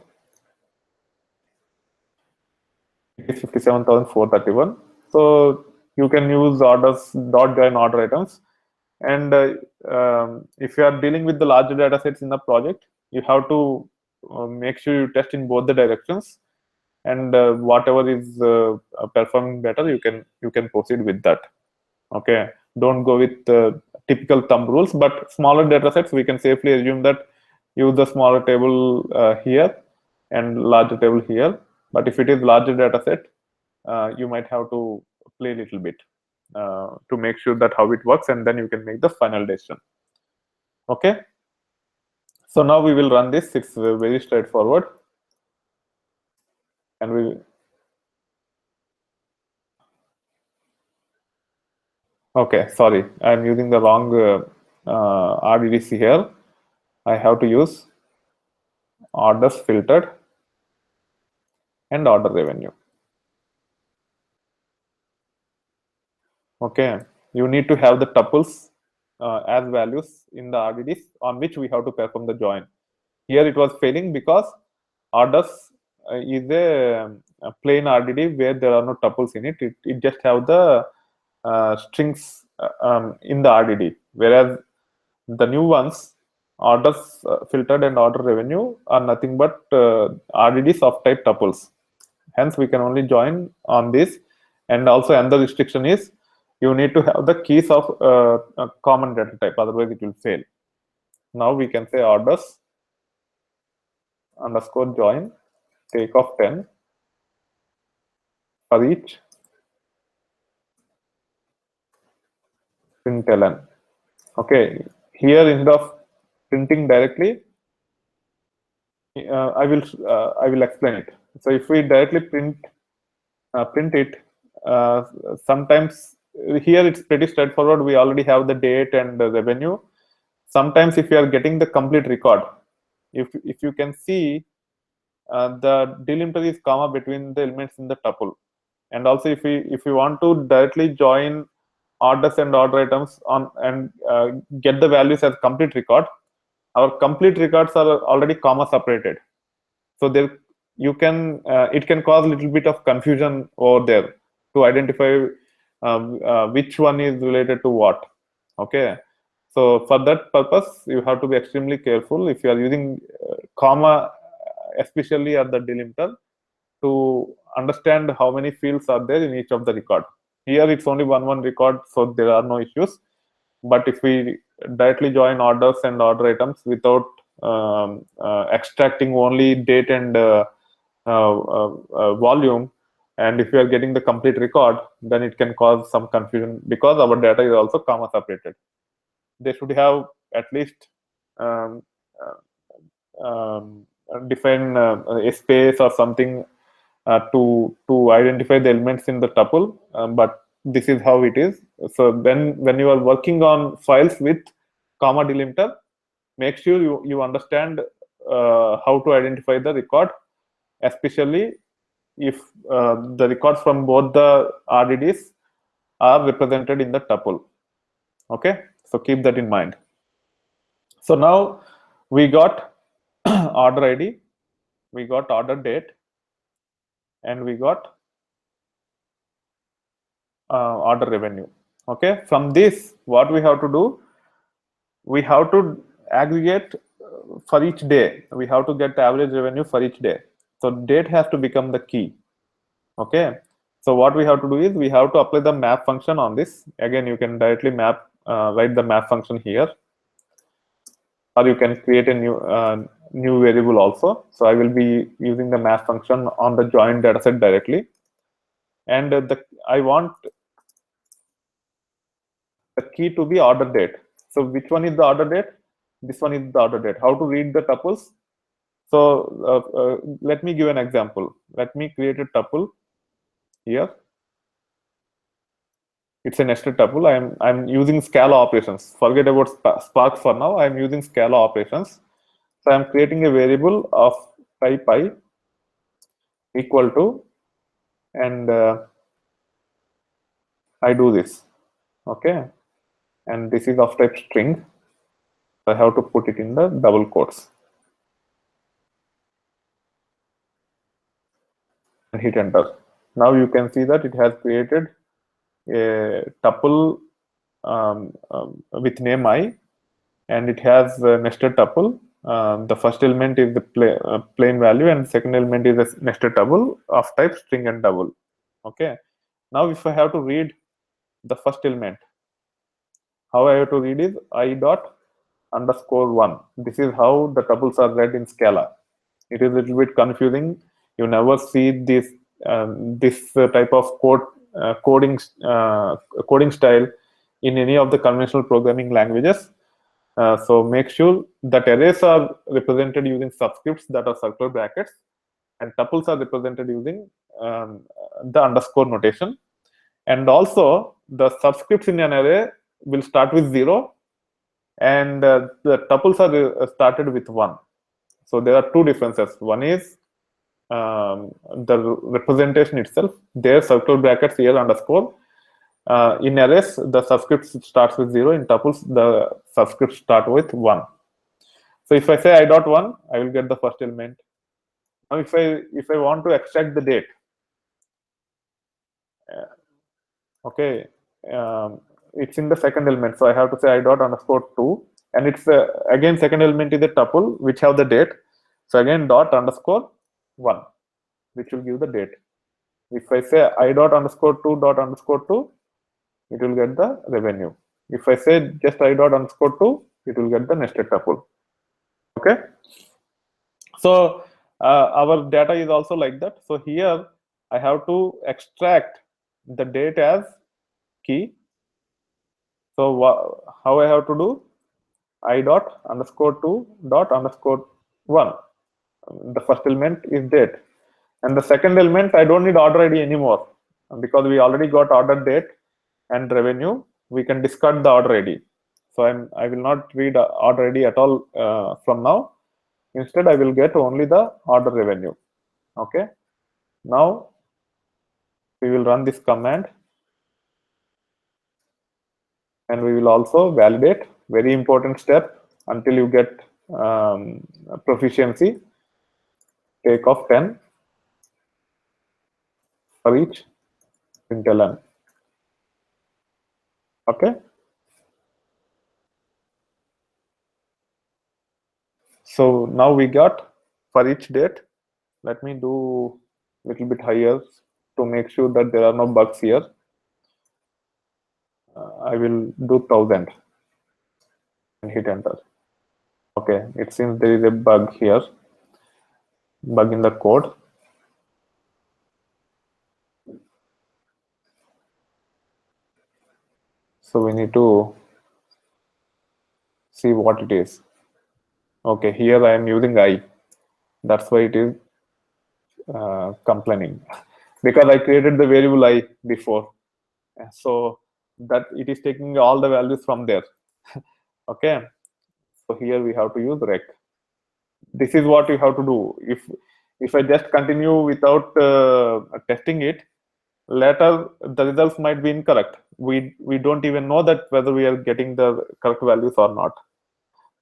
it is 57,431. So you can use orders dot join order items. And if you are dealing with the larger data sets in the project, you have to make sure you test in both the directions, and whatever is performing better, you can proceed with that. Okay, don't go with typical thumb rules, but smaller data sets we can safely assume that use the smaller table here and larger table here. But if it is larger data set, you might have to play a little bit to make sure that how it works, and then you can make the final decision. Okay, so now we will run this. It's very straightforward, and we okay, sorry, I'm using the wrong RDDC here. I have to use orders filtered and order revenue. Okay, you need to have the tuples as values in the RDDs on which we have to perform the join. Here it was failing because orders is a plain RDD where there are no tuples in it. It just have the strings in the RDD, whereas the new ones, orders filtered and order revenue, are nothing but RDDs of type tuples. Hence, we can only join on this. And also, another restriction is you need to have the keys of a common data type, otherwise it will fail. Now we can say orders underscore join take of 10 for each println. Okay, here instead of printing directly, I will explain it. So if we directly print it, sometimes here it's pretty straightforward. We already have the date and the revenue. Sometimes if you are getting the complete record, if you can see the delimiter is comma between the elements in the tuple. And also if we want to directly join orders and order items on and get the values as complete record, our complete records are already comma separated. So there you can it can cause a little bit of confusion over there to identify which one is related to what. Okay, so for that purpose you have to be extremely careful if you are using comma, especially at the delimiter, to understand how many fields are there in each of the record. Here it's only one record, so there are no issues. But if we directly join orders and order items without extracting only date and volume, and if we are getting the complete record, then it can cause some confusion because our data is also comma separated. They should have at least define a space or something to identify the elements in the tuple, but this is how it is. So when you are working on files with comma delimiter, make sure you understand how to identify the record, especially if the records from both the RDDs are represented in the tuple. Okay, so keep that in mind. So now we got order ID, we got order date, and we got order revenue. Okay, from this what we have to do, we have to aggregate for each day. We have to get average revenue for each day. So date has to become the key. Okay, so what we have to do is we have to apply the map function on this. Again, you can directly map write the map function here, or you can create a new variable also. So I will be using the map function on the join dataset directly, and I want the key to be order date. So which one is the order date? This one is the order date. How to read the tuples? So let me give an example. Let me create a tuple here. It's a nested tuple. I'm using Scala operations. Forget about Spark for now. I'm using Scala operations. So I'm creating a variable of type I equal to, and I do this. Okay, and this is of type string. So I have to put it in the double quotes and hit enter. Now you can see that it has created a tuple with name I, and it has a nested tuple. The first element is the plain value, and the second element is a nested tuple of type string and double. Okay. Now, if I have to read the first element, how I have to read is I dot underscore 1. This is how the tuples are read in Scala. It is a little bit confusing. You never see this type of coding style in any of the conventional programming languages. So make sure that arrays are represented using subscripts that are circular brackets, and tuples are represented using the underscore notation. And also, the subscripts in an array will start with 0, and the tuples are started with 1. So there are two differences. One is the representation itself. There, circle brackets here underscore. In arrays, the subscript starts with 0. In tuples, the subscripts start with 1. So if I say I dot 1, I will get the first element. Now, if I want to extract the date, okay, it's in the second element. So I have to say I dot underscore 2, and it's again second element is a tuple which have the date. So again dot underscore 1, which will give the date. If I say I dot underscore 2 dot underscore 2, it will get the revenue. If I say just I dot underscore 2, it will get the nested tuple. Okay. So our data is also like that. So here I have to extract the date as key. So how I have to do? I dot underscore 2 dot underscore 1. The first element is date, and the second element I don't need order ID anymore, because we already got order date and revenue. We can discard the order ID. So I will not read order ID at all from now. Instead, I will get only the order revenue. Okay. Now we will run this command, and we will also validate. Very important step until you get proficiency. Take off 10 for each println. Okay. So now we got for each date. Let me do a little bit higher to make sure that there are no bugs here. I will do 1000 and hit enter. Okay, it seems there is a bug here, bug in the code. So we need to see what it is. Okay, here I am using I. That's why it is complaining, because I created the variable I before. So that it is taking all the values from there. Okay, so here we have to use rec. This is what you have to do. If I just continue without testing it, later the results might be incorrect. We don't even know that whether we are getting the correct values or not.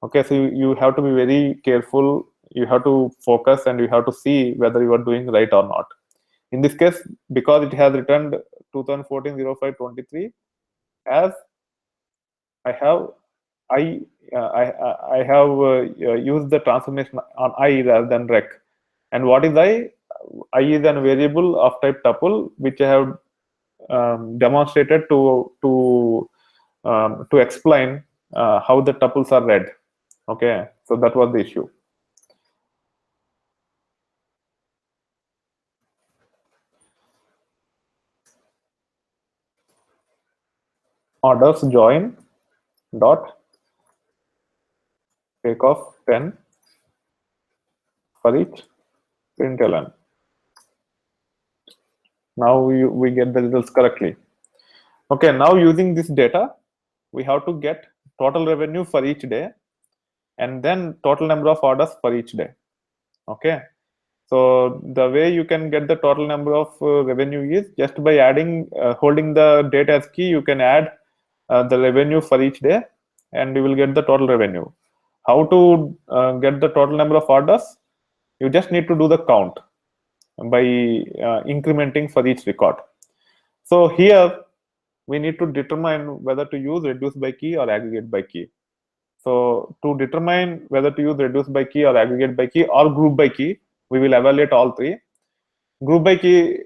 Okay, so you have to be very careful. You have to focus, and you have to see whether you are doing right or not. In this case, because it has returned 2014-05-23, as I have I have used the transformation on I rather than rec. And what is I? I is a variable of type tuple, which I have demonstrated to explain how the tuples are read. Okay, so that was the issue. Orders join dot take off 10 for each println. Now we get the results correctly. Okay, now using this data, we have to get total revenue for each day, and then total number of orders for each day. Okay, so the way you can get the total number of revenue is just by adding holding the data as key. You can add the revenue for each day, and you will get the total revenue. How to get the total number of orders? You just need to do the count by incrementing for each record. So here we need to determine whether to use reduce by key or aggregate by key. So to determine whether to use reduce by key or aggregate by key or group by key, we will evaluate all three. Group by key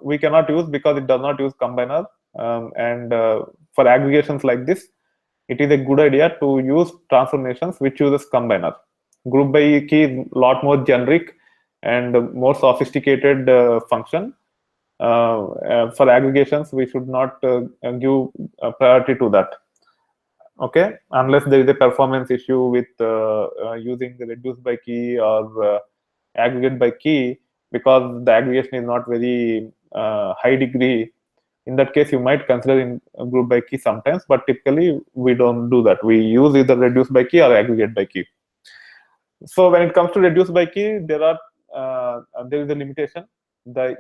we cannot use because it does not use combiner, and for aggregations like this, it is a good idea to use transformations which uses combiner. Group by key is a lot more generic and more sophisticated function. For aggregations, we should not give priority to that. Okay, unless there is a performance issue with using the reduce by key or aggregate by key, because the aggregation is not very high degree. In that case, you might consider in group by key sometimes, but typically we don't do that. We use either reduce by key or aggregate by key. So when it comes to reduce by key, there is a limitation. The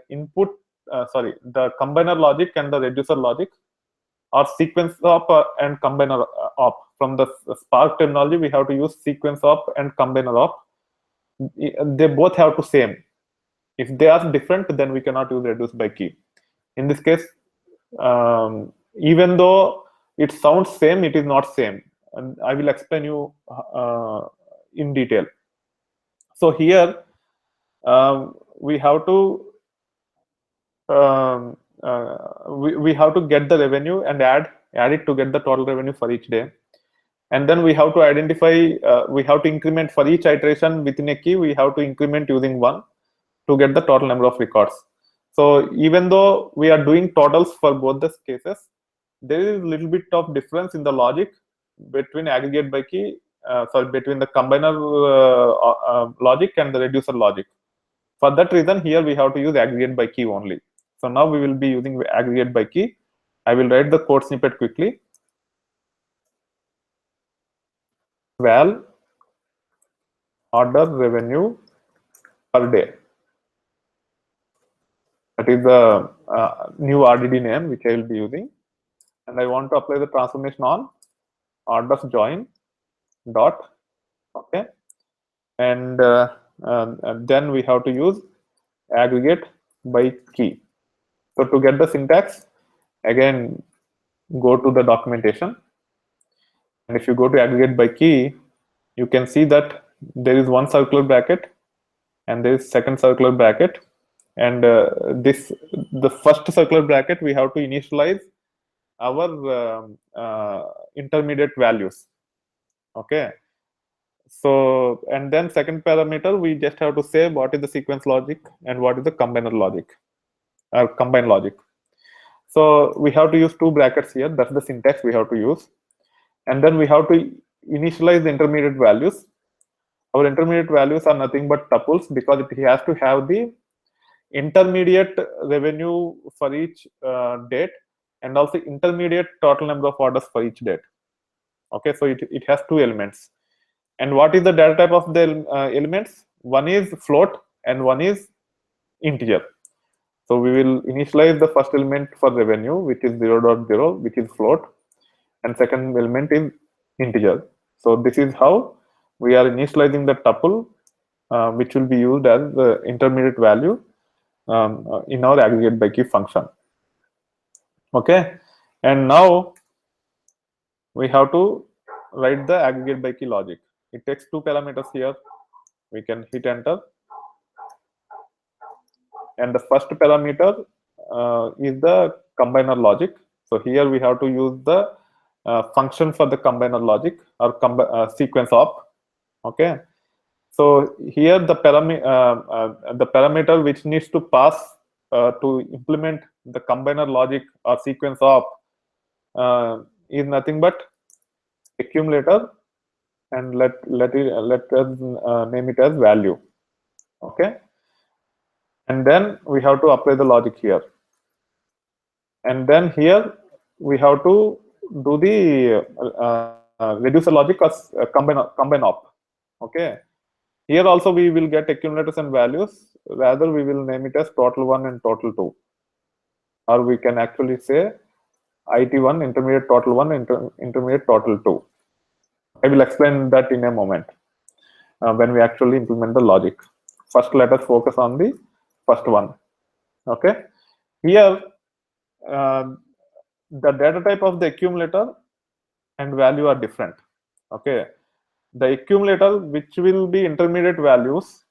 the combiner logic and the reducer logic or sequence op and combiner op. From the Spark terminology, we have to use sequence op and combiner op. They both have to same. If they are different, then we cannot use reduce by key. In this case, even though it sounds same, it is not same, and I will explain you in detail. So here we have to we have to get the revenue and add it to get the total revenue for each day, and then we have to identify, we have to increment for each iteration within a key. We have to increment using 1 to get the total number of records. So even though we are doing totals for both the cases, there is a little bit of difference in the logic between aggregate by key, between the combiner logic and the reducer logic. For that reason, here we have to use aggregate by key only. So now we will be using aggregate by key. I will write the code snippet quickly. Val order revenue per day. That is the new RDD name which I will be using, and I want to apply the transformation on orders join dot. Okay, and then we have to use aggregate by key. So to get the syntax, again go to the documentation, and if you go to aggregate by key, you can see that there is one circular bracket and there is second circular bracket, and the first circular bracket we have to initialize our intermediate values. Okay, so and then second parameter we just have to say what is the sequence logic and what is the combiner logic or combine logic. So we have to use two brackets here. That's the syntax we have to use, and then we have to initialize the intermediate values. Our intermediate values are nothing but tuples, because it has to have the intermediate revenue for each date and also intermediate total number of orders for each date. Okay, so it has two elements. And what is the data type of the elements? One is float and one is integer. So we will initialize the first element for revenue, which is 0.0, which is float, and second element is integer. So this is how we are initializing the tuple, which will be used as the intermediate value in our aggregate by key function. Okay, and now we have to write the aggregate by key logic. It takes two parameters here. We can hit enter, and the first parameter is the combiner logic. So here we have to use the function for the combiner logic or sequence op. Okay, so here the parameter which needs to pass to implement the combiner logic or sequence op is nothing but accumulator, and let us name it as value. Okay, and then we have to apply the logic here, and then here we have to do the reducer logic as combine op. Okay, here also we will get accumulators and values. Rather, we will name it as total 1 and total 2, or we can actually say IT1 intermediate total 1 intermediate total 2. I will explain that in a moment when we actually implement the logic. First, let us focus on the first one. Okay, here the data type of the accumulator and value are different. Okay, the accumulator, which will be intermediate values,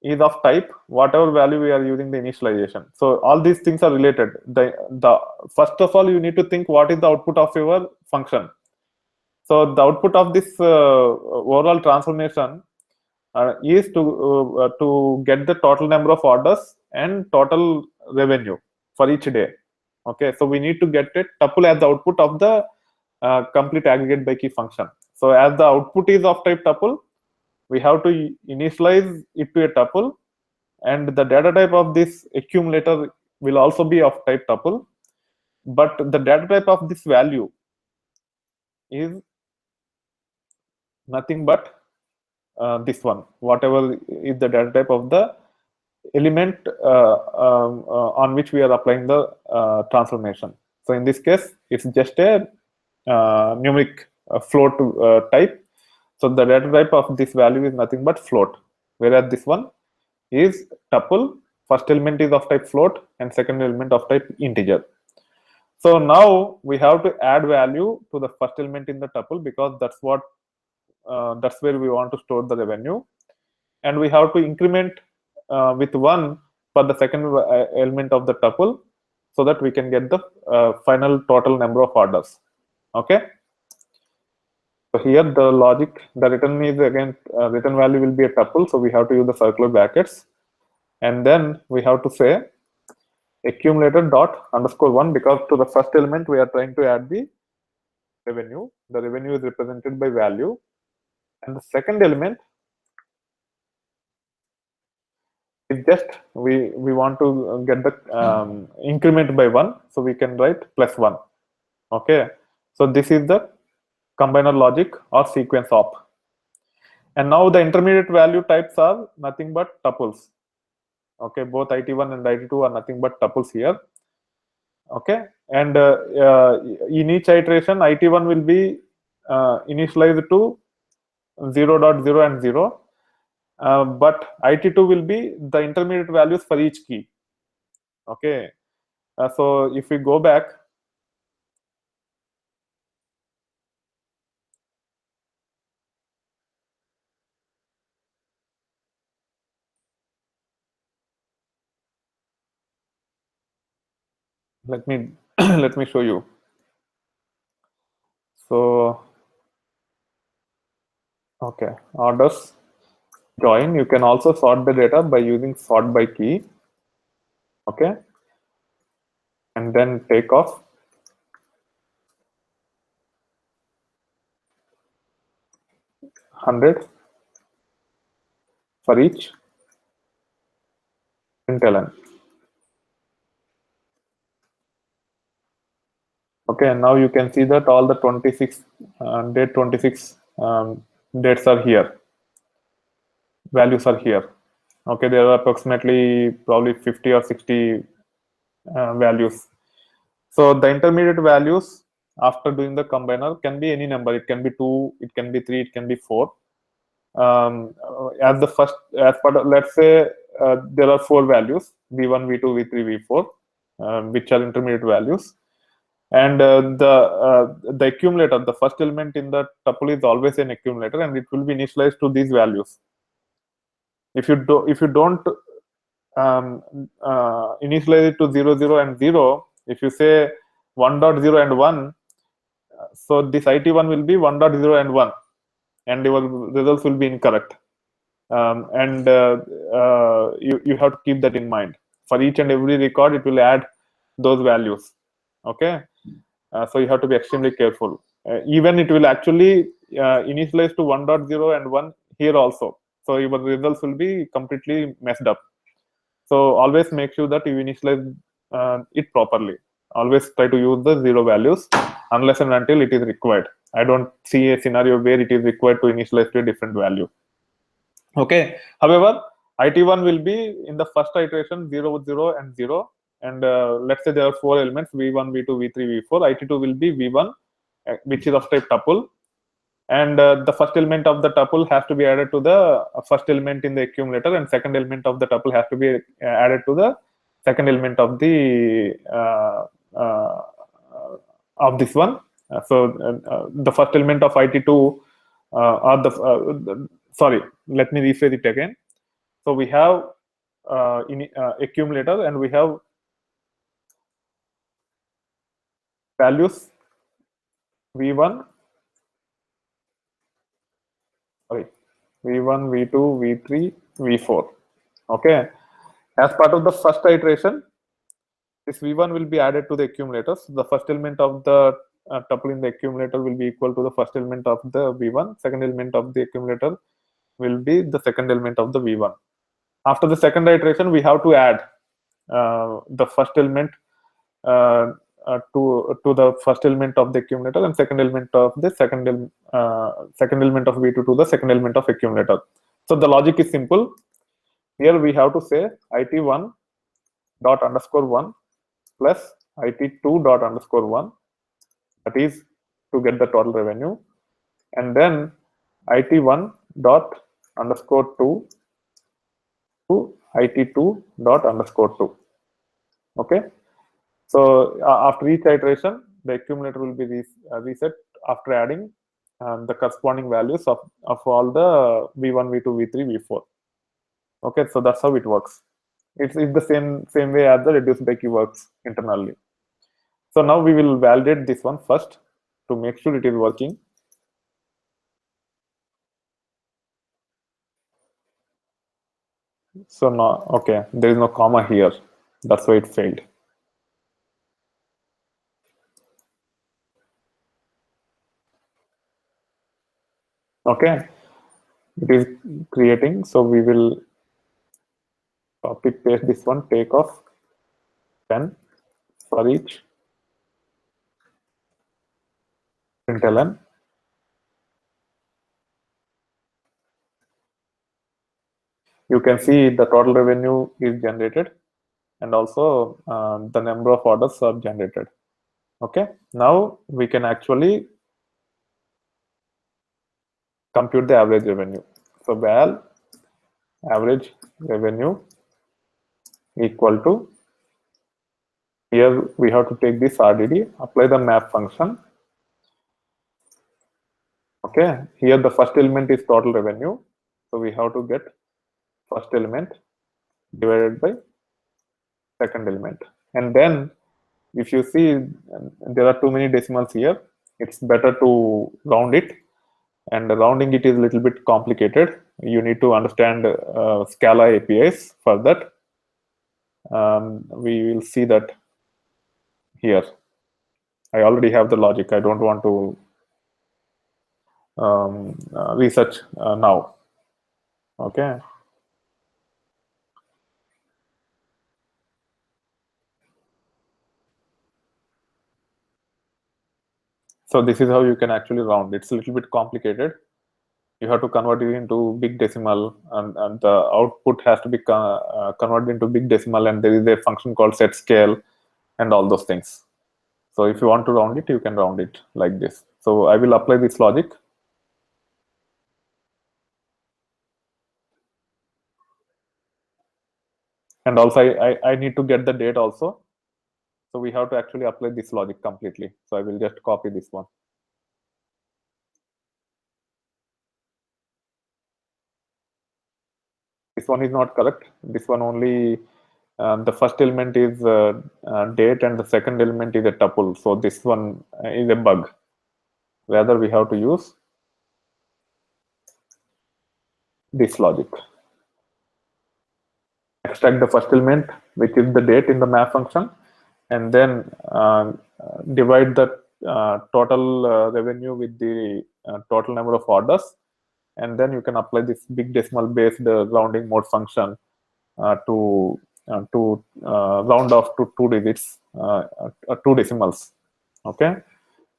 is of type whatever value we are using the initialization. So all these things are related. The first of all, you need to think what is the output of your function. So the output of this overall transformation is to get the total number of orders and total revenue for each day. Okay, so we need to get a tuple as the output of the complete aggregate by key function. So as the output is of type tuple, we have to initialize it to a tuple, and the data type of this accumulator will also be of type tuple, but the data type of this value is nothing but this one, whatever is the data type of the element on which we are applying the transformation. So in this case, it's just a numeric float type. So the data type of this value is nothing but float, whereas this one is tuple. First element is of type float and second element of type integer. So now we have to add value to the first element in the tuple, because that's where we want to store the revenue, and we have to increment with 1 for the second element of the tuple, so that we can get the final total number of orders. Okay, so here the logic, the return is again return value will be a tuple, so we have to use the circular brackets, and then we have to say accumulator dot underscore 1, because to the first element we are trying to add the revenue. The revenue is represented by value, and the second element is just we want to get the increment by 1, so we can write +1. Okay, so this is the combiner logic or sequence op. And now the intermediate value types are nothing but tuples. Okay, both IT1 and IT2 are nothing but tuples here. Okay, and in each iteration, IT1 will be initialized to 0.0 and 0, but IT2 will be the intermediate values for each key. Okay, so if we go back, let me let me show you. So okay, orders join. You can also sort the data by using sort by key. Okay, and then take off. $100 for each println. Okay, and now you can see that all the 26 date 26 dates are here. Values are here. Okay, there are approximately probably 50 or 60 values. So the intermediate values after doing the combiner can be any number. It can be 2, it can be 3, it can be 4. As part of, let's say there are 4 values, v1, v2, v3, v4, which are intermediate values. And the accumulator, the first element in the tuple, is always an accumulator, and it will be initialized to these values. If you don't initialize it to 0, 0, and 0, if you say 1.0 and 1, so this IT1 will be 1.0 and 1, and your results will be incorrect. And you have to keep that in mind. For each and every record, it will add those values. Okay, so you have to be extremely careful. Even it will actually initialize to 1.0 and 1 here also. So your results will be completely messed up. So always make sure that you initialize it properly. Always try to use the 0 values unless and until it is required. I don't see a scenario where it is required to initialize to a different value. Okay. However, IT1 will be in the first iteration 0, 0, and 0. And let's say there are 4 elements, v1, v2, v3, v4. IT2 will be v1, which is of type tuple. And the first element of the tuple has to be added to the first element in the accumulator, and second element of the tuple has to be added to the second element of the of this one. The first element of IT2 or sorry, let me rephrase it again. So we have accumulator, and we have values V1, sorry, V1, V2, V3, V4. Okay. As part of the first iteration, this V1 will be added to the accumulator. So the first element of the tuple in the accumulator will be equal to the first element of the V1. Second element of the accumulator will be the second element of the V1. After the second iteration, we have to add the first element to the first element of the accumulator, and second element of the second element of V2 to the second element of accumulator. So the logic is simple. Here we have to say IT1 dot underscore 1 plus IT2 dot underscore 1, that is to get the total revenue, and then IT1 dot underscore 2 to IT2 dot underscore 2. Okay. So after each iteration, the accumulator will be reset after adding the corresponding values of all the V1, V2, V3, V4. Okay, so that's how it works. It's the same way as the reduce by key works internally. So now we will validate this one first to make sure it is working. So now, okay, there is no comma here. That's why it failed. Okay, it is creating. So we will copy paste this one, take off 10 for each println. You can see the total revenue is generated, and also the number of orders are generated. Okay, now we can actually compute the average revenue. So val average revenue equal to, here we have to take this RDD, apply the map function. Okay, here the first element is total revenue, so we have to get first element divided by second element. And then if you see there are too many decimals here, it's better to round it, and rounding it is a little bit complicated. You need to understand Scala APIs for that. We will see that here. I already have the logic. I don't want to research now. Okay. So this is how you can actually round. It's a little bit complicated. You have to convert it into big decimal, and the output has to be converted into big decimal, and there is a function called set scale and all those things. So if you want to round it, you can round it like this. So I will apply this logic. And also I need to get the date also. So we have to actually apply this logic completely. So I will just copy this one. This one is not correct. This one only, the first element is date, and the second element is a tuple. So this one is a bug. Rather, we have to use this logic. Extract the first element, which is the date in the map function, and then divide the total revenue with the total number of orders, and then you can apply this big decimal based rounding mode function to round off to 2 digits, 2 decimals. Okay,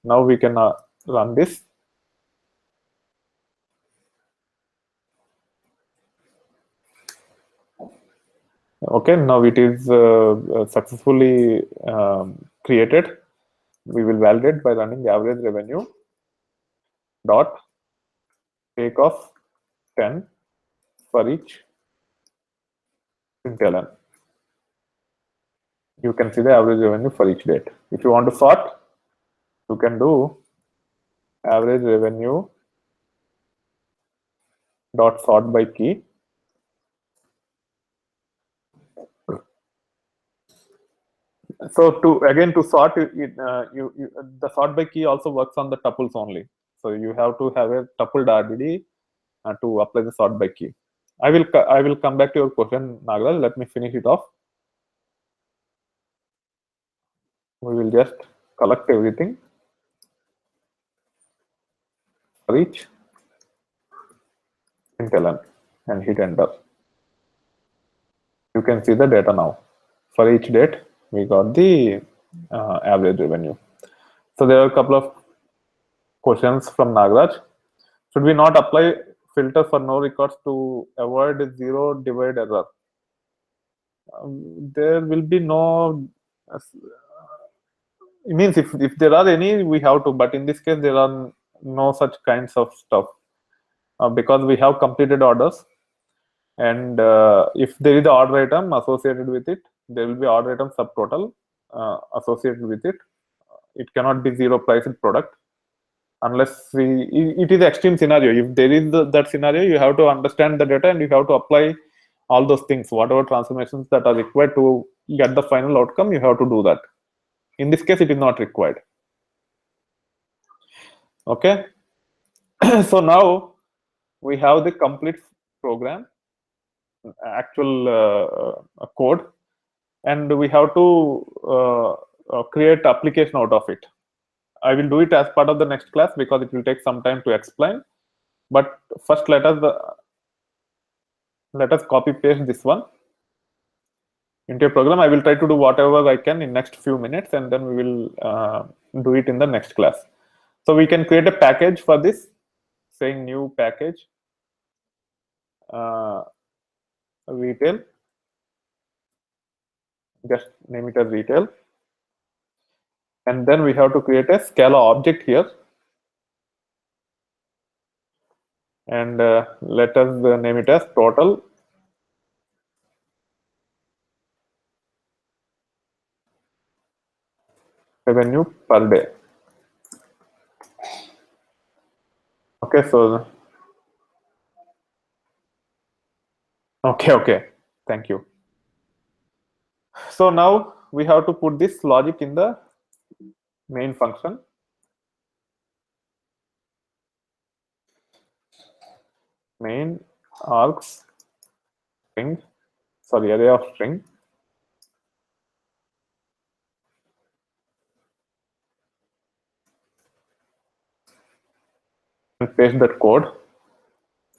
now we can run this. Okay, now it is successfully created. We will validate by running the average revenue dot take off 10 for each println. You can see the average revenue for each date. If you want to sort, you can do average revenue dot sort by key. So to sort the sort by key also works on the tuples only. So you have to have a tupled RDD to apply the sort by key. I will come back to your question, Nagaraj. Let me finish it off. We will just collect everything for each println and hit enter. You can see the data now. For each date, we got the average revenue. So there are a couple of questions from Nagaraj. Should we not apply filter for no records to avoid zero divide error? There will be no. It means if there are any, we have to. But in this case, there are no such kinds of stuff because we have completed orders. And if there is an order item associated with it, there will be order item subtotal associated with it. It cannot be zero priced product unless it is extreme scenario. If there is that scenario, you have to understand the data and you have to apply all those things, whatever transformations that are required to get the final outcome, you have to do that. In this case, it is not required. Okay. So now we have the complete program, actual code, and we have to create application out of it. I will do it as part of the next class because it will take some time to explain. But first, let us copy paste this one into a program. I will try to do whatever I can in next few minutes, and then we will do it in the next class. So we can create a package for this, saying new package retail. Just name it as retail. And then we have to create a Scala object here. And let us name it as total revenue per day. Okay, so okay, thank you. So now we have to put this logic in the main function. Main args string, sorry, array of string. And paste that code,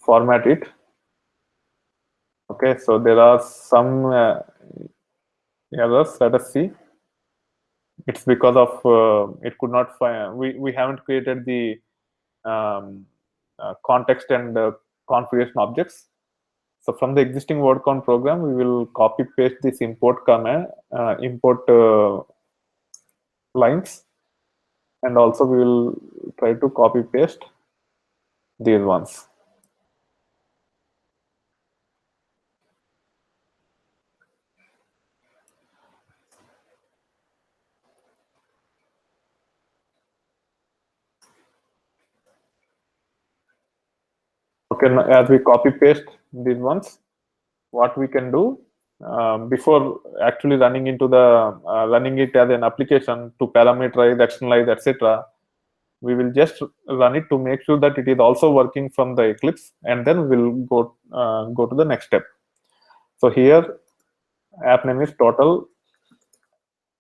format it. Okay, so there are some errors. Let us see. It's because of it could not find. We haven't created the context and configuration objects. So from the existing word count program, we will copy paste this import command, import lines, and also we will try to copy paste these ones. Okay, as we copy paste these ones, what we can do before actually running into the running it as an application to parameterize, externalize, etc., we will just run it to make sure that it is also working from the Eclipse, and then we'll go to the next step. So here, app name is total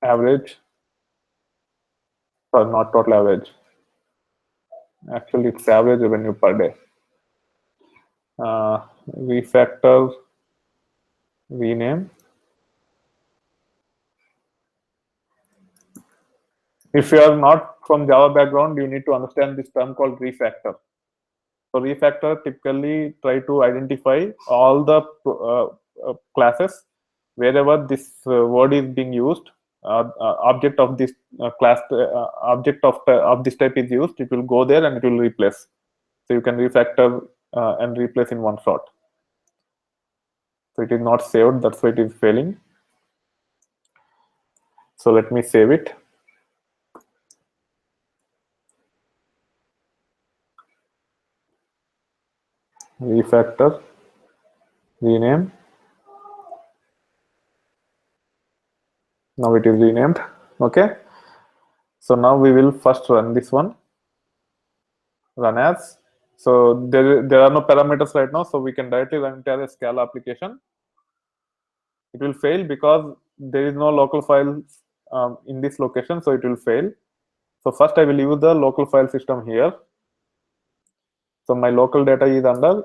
average, or not total average. Actually, it's average revenue per day. Refactor, rename. If you are not from Java background, you need to understand this term called refactor. So refactor typically try to identify all the classes wherever this word is being used. Object of this class, object of this type is used. It will go there and it will replace. So you can refactor and replace in one shot. So it is not saved. That's why it is failing. So let me save it. refactor, rename. Now it is renamed. Okay. So now we will first run this one. Run as. So there are no parameters right now, so we can directly run it as a Scala application. It will fail because there is no local file in this location, so it will fail. So first I will use the local file system here. So my local data is under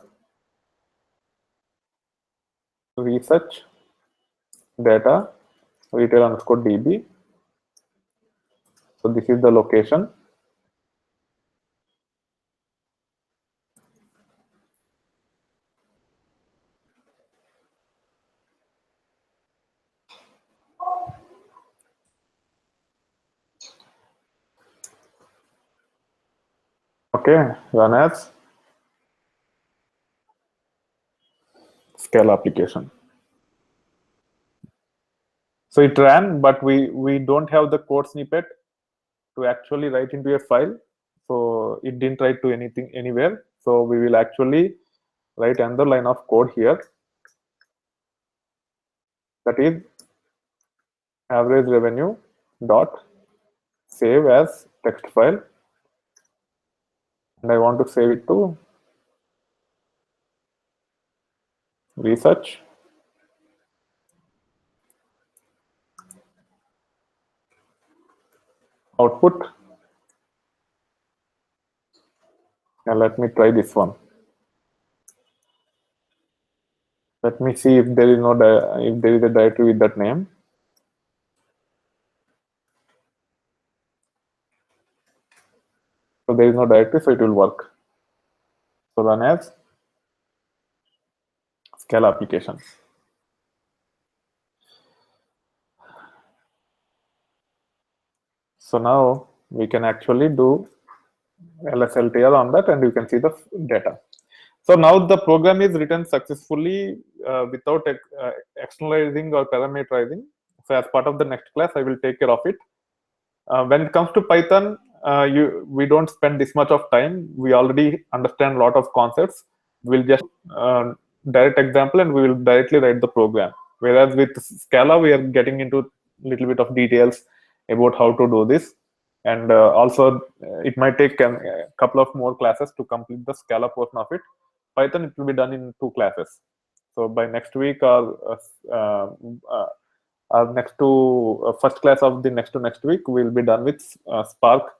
research data retail underscore db. So this is the location. Okay, run as Scala application. So it ran, but we don't have the code snippet to actually write into a file. So it didn't write to anything anywhere. So we will actually write another line of code here. That is average revenue dot save as text file, and I want to save it to research output. And let me try this one. Let me see if there is no if there is a directory with that name. So there is no directory, so it will work. So run as Scala application. So now we can actually do LSLTR on that, and you can see the data. So now the program is written successfully without externalizing or parameterizing. So as part of the next class, I will take care of it. When it comes to Python, we don't spend this much of time. We already understand a lot of concepts. We'll just direct example, and we will directly write the program. Whereas with Scala, we are getting into a little bit of details about how to do this. And also, it might take a couple of more classes to complete the Scala portion of it. Python, it will be done in 2 classes. So by next week or next to first class of the next to next week, we'll be done with Spark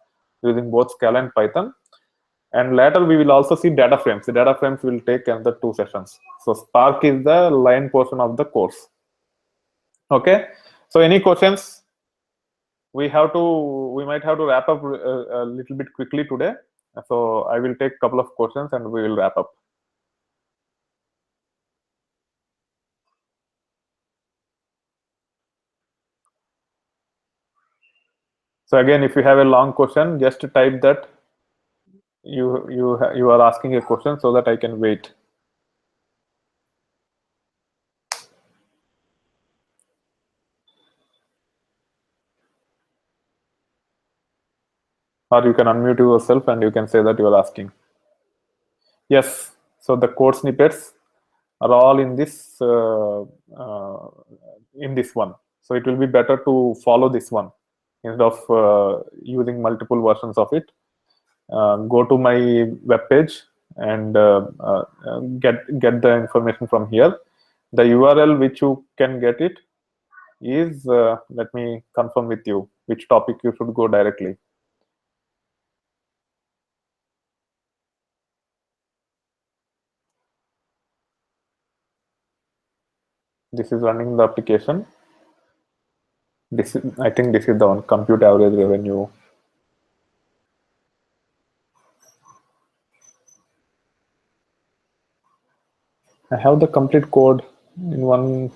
using both Scala and Python. And later we will also see data frames. The data frames will take another 2 sessions. So Spark is the line portion of the course. Okay. So any questions? We might have to wrap up a little bit quickly today. So I will take a couple of questions and we will wrap up. So again, if you have a long question, just type that you are asking a question so that I can wait. Or you can unmute yourself and you can say that you are asking. Yes. So the code snippets are all in this one. So it will be better to follow this one instead of using multiple versions of it. Go to my web page and get the information from here. The URL which you can get it is let me confirm with you which topic you should go directly. This is running the application. This is, I think this is the one, compute average revenue. I have the complete code in one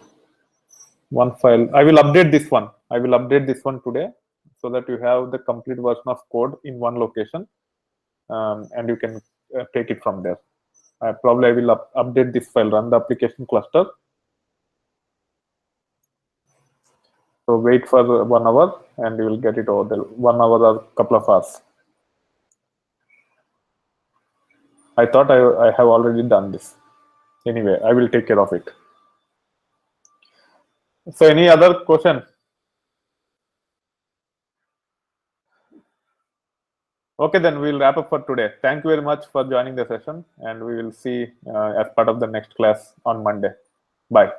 file. I will update this one. I will update this one today so that you have the complete version of code in one location, and you can take it from there. I will update this file, run the application cluster. So wait for 1 hour and you will get it over there. 1 hour or couple of hours. I thought I have already done this. Anyway, I will take care of it. So any other question? Okay, then we'll wrap up for today. Thank you very much for joining the session, and we will see as part of the next class on Monday. Bye.